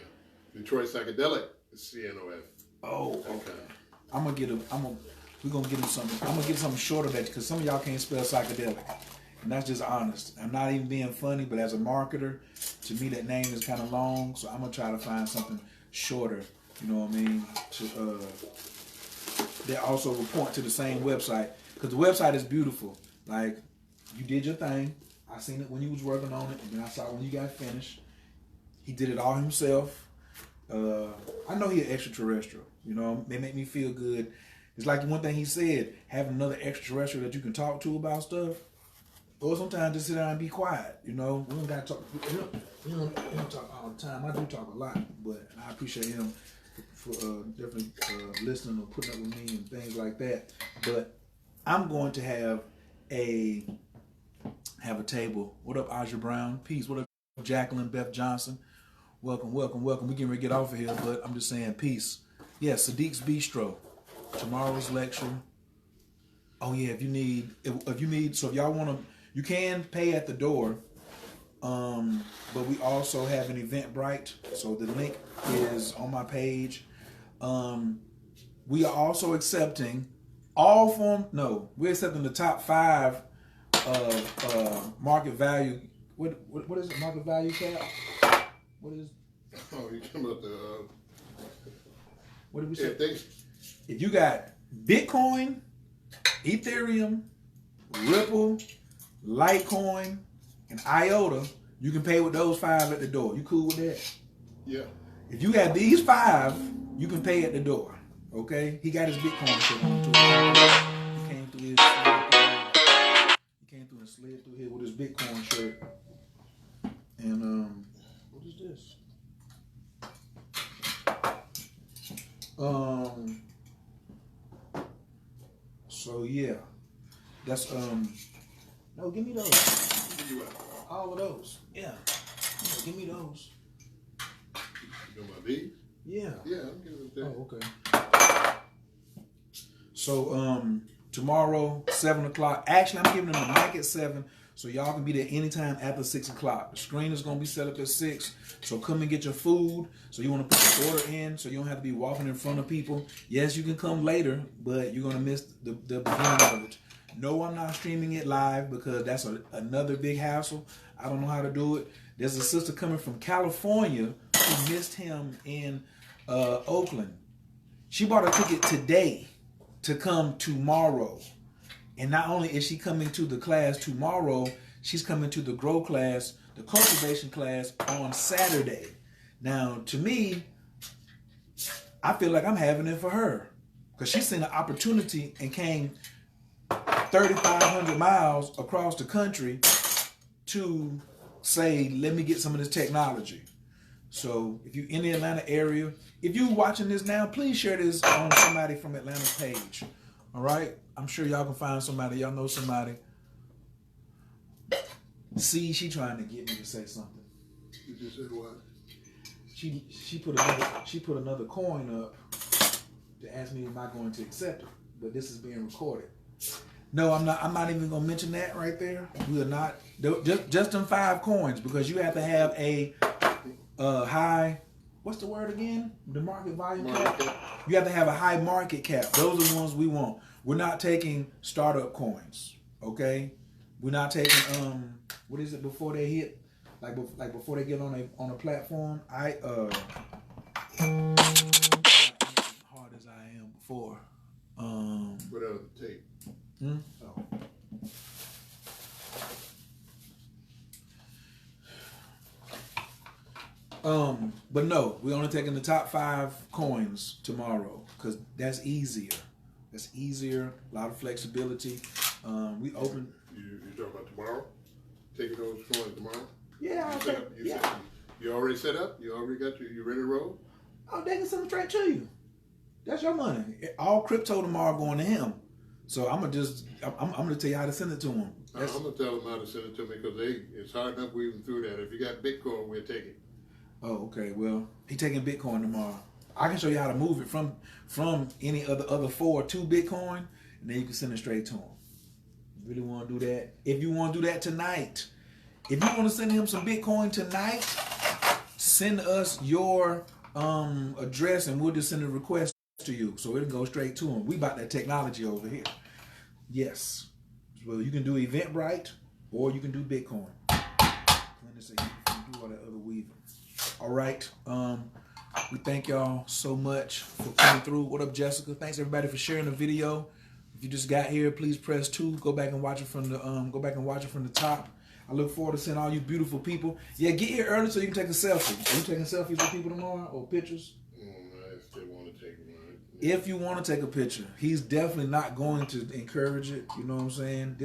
Detroit Psychedelic is CNOF. Oh, okay. We're gonna get him something. I'm gonna get something shorter that because some of y'all can't spell psychedelic. And that's just honest. I'm not even being funny, but as a marketer, to me that name is kind of long, so I'm gonna try to find something shorter. You know what I mean? That also will point to the same website because the website is beautiful. Like you did your thing. I seen it when you was working on it, and then I saw it when you got finished. He did it all himself. I know he an extraterrestrial. You know, they make me feel good. It's like one thing he said: having another extraterrestrial that you can talk to about stuff. Or sometimes just sit down and be quiet. You know, we don't gotta talk. We don't talk all the time. I do talk a lot, but I appreciate him for definitely listening or putting up with me and things like that. But I'm going to have a table. What up, Aja Brown? Peace. What up, Jacqueline Beth Johnson? Welcome. We getting ready to get off of here, but I'm just saying peace. Yeah, Sadiq's Bistro. Tomorrow's lecture. Oh yeah, if you need, so if y'all want to. You can pay at the door, but we also have an Eventbrite, so the link is on my page. We are also accepting we're accepting the top 5 of market value. What is it? Market value cap? What is? Oh, you talking about the? What did we say? If you got Bitcoin, Ethereum, Ripple, Litecoin, and IOTA, you can pay with those 5 at the door. You cool with that? Yeah. If you got these 5, you can pay at the door. Okay? He got his Bitcoin shirt on too. He came through and slid through here with his Bitcoin shirt. And what is this? So yeah. That's no, give me those. All of those. Yeah. Give me those. You know about these? Yeah. Yeah, I'm giving it that. Oh, okay. So tomorrow, 7 o'clock. Actually, I'm giving them the mic at 7, so y'all can be there anytime after 6 o'clock. The screen is gonna be set up at 6. So come and get your food. So you want to put the order in, so you don't have to be walking in front of people. Yes, you can come later, but you're gonna miss the beginning of it. No, I'm not streaming it live because that's another big hassle. I don't know how to do it. There's a sister coming from California who missed him in Oakland. She bought a ticket today to come tomorrow. And not only is she coming to the class tomorrow, she's coming to the grow class, the cultivation class on Saturday. Now, to me, I feel like I'm having it for her because she's seen an opportunity and came 3,500 miles across the country to say, let me get some of this technology. So if you're in the Atlanta area, if you're watching this now, please share this on somebody from Atlanta's page. All right? I'm sure y'all can find somebody. Y'all know somebody. See, she trying to get me to say something. You just said what? She put another coin up to ask me, am I going to accept it? But this is being recorded. No, I'm not. I'm not even gonna mention that right there. We are not just them 5 coins because you have to have a high. What's the word again? The market value cap. You have to have a high market cap. Those are the ones we want. We're not taking startup coins. Okay, we're not taking what is it before they hit like before they get on a platform. Hard as I am before. What else to take? But no, we're only taking the top 5 coins tomorrow because that's easier. That's easier. A lot of flexibility. We open. You talking about tomorrow? Taking those coins tomorrow? Yeah. You already set up? You already got you ready to roll? Oh, they can send them straight to you. That's your money. All crypto tomorrow going to him. So I'm gonna tell you how to send it to him. I'm gonna tell them how to send it to me because it's hard enough weaving through that. If you got Bitcoin, we'll take it. Oh, okay. Well, he taking Bitcoin tomorrow. I can show you how to move it from any other 4 to Bitcoin, and then you can send it straight to him. You really want to do that? If you want to do that tonight, If you want to send him some Bitcoin tonight, send us your address and we'll just send a request to you. So it'll go straight to him. We about that technology over here. Yes. Well, you can do Eventbrite or you can do Bitcoin. Linda said you can do all that other weaving. All right. We thank y'all so much for coming through. What up, Jessica? Thanks everybody for sharing the video. If you just got here, please press 2. Go back and watch it from the top. I look forward to seeing all you beautiful people. Yeah, get here early so you can take a selfie. Are you taking selfies with people tomorrow or pictures? I still want to take one. If you want to take a picture, he's definitely not going to encourage it. You know what I'm saying?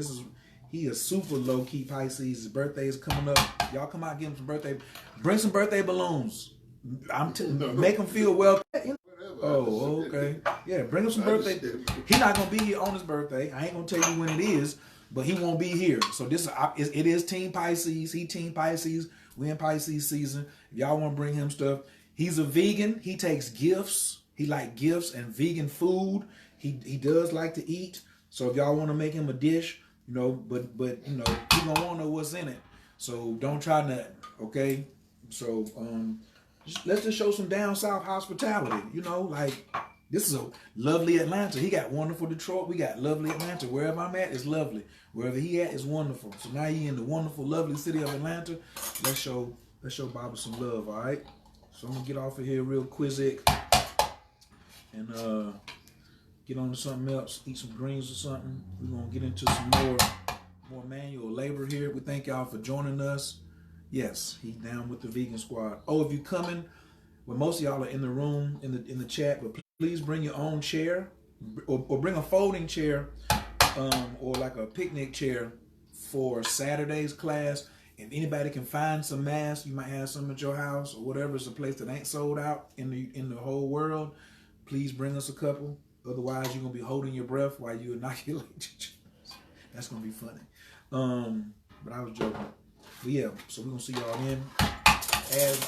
He is super low key Pisces. His birthday is coming up. Y'all come out, give him some birthday. Bring some birthday balloons. Make him feel welcome. Oh, okay. Yeah, bring him some birthday. He's not gonna be here on his birthday. I ain't gonna tell you when it is, but he won't be here. So it is Team Pisces. He Team Pisces. We in Pisces season. If y'all want to bring him stuff, he's a vegan. He takes gifts. He like gifts and vegan food. He does like to eat. So if y'all want to make him a dish, but he gonna want to know what's in it. So don't try nothing, okay? So let's just show some down south hospitality. Like this is a lovely Atlanta. He got wonderful Detroit. We got lovely Atlanta. Wherever I'm at is lovely. Wherever he at is wonderful. So now he in the wonderful, lovely city of Atlanta. Let's show Baba some love. All right. So I'm gonna get off of here real quick and get on to something else. Eat some greens or something. We're gonna get into some more manual labor here. We thank y'all for joining us. Yes, he's down with the vegan squad. Oh, if you're coming, well, most of y'all are in the room, in the chat, but please bring your own chair or bring a folding chair or like a picnic chair for Saturday's class. If anybody can find some masks, you might have some at your house or whatever. It's a place that ain't sold out in the whole world. Please bring us a couple. Otherwise, you're going to be holding your breath while you inoculate your chest. That's going to be funny. But I was joking. But yeah, so we're going to see y'all in.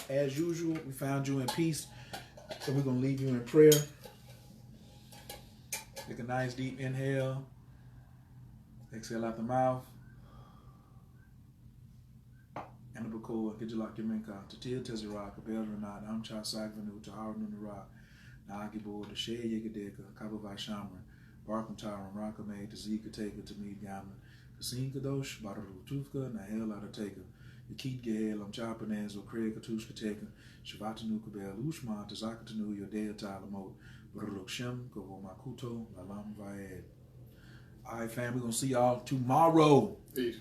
As usual, we found you in peace. So we're going to leave you in prayer. Take a nice deep inhale. Exhale out the mouth. Anabako, Gijala Kimenka, Tatil Tezira, Kabel Renat, Amcha Sagvanu, Tahar Nunara, Nagibo, the Shea Yegadeka, Kabavai Shamran, Barkum Taran, Rakame, Tazika Taker, Tamid Gaman, Kasin Kadosh, Badaru Tufka, Nahel Adateka, Yakit Gahel, Amchapanaz, or Craig Katushka Taker, Shavatanu Kabel, Ushma, Tazakatanu, Yodea Talamo, Baruk Shem, Kovo Makuto, Lalam Vaed. All right, fam, we're going to see y'all tomorrow. Peace.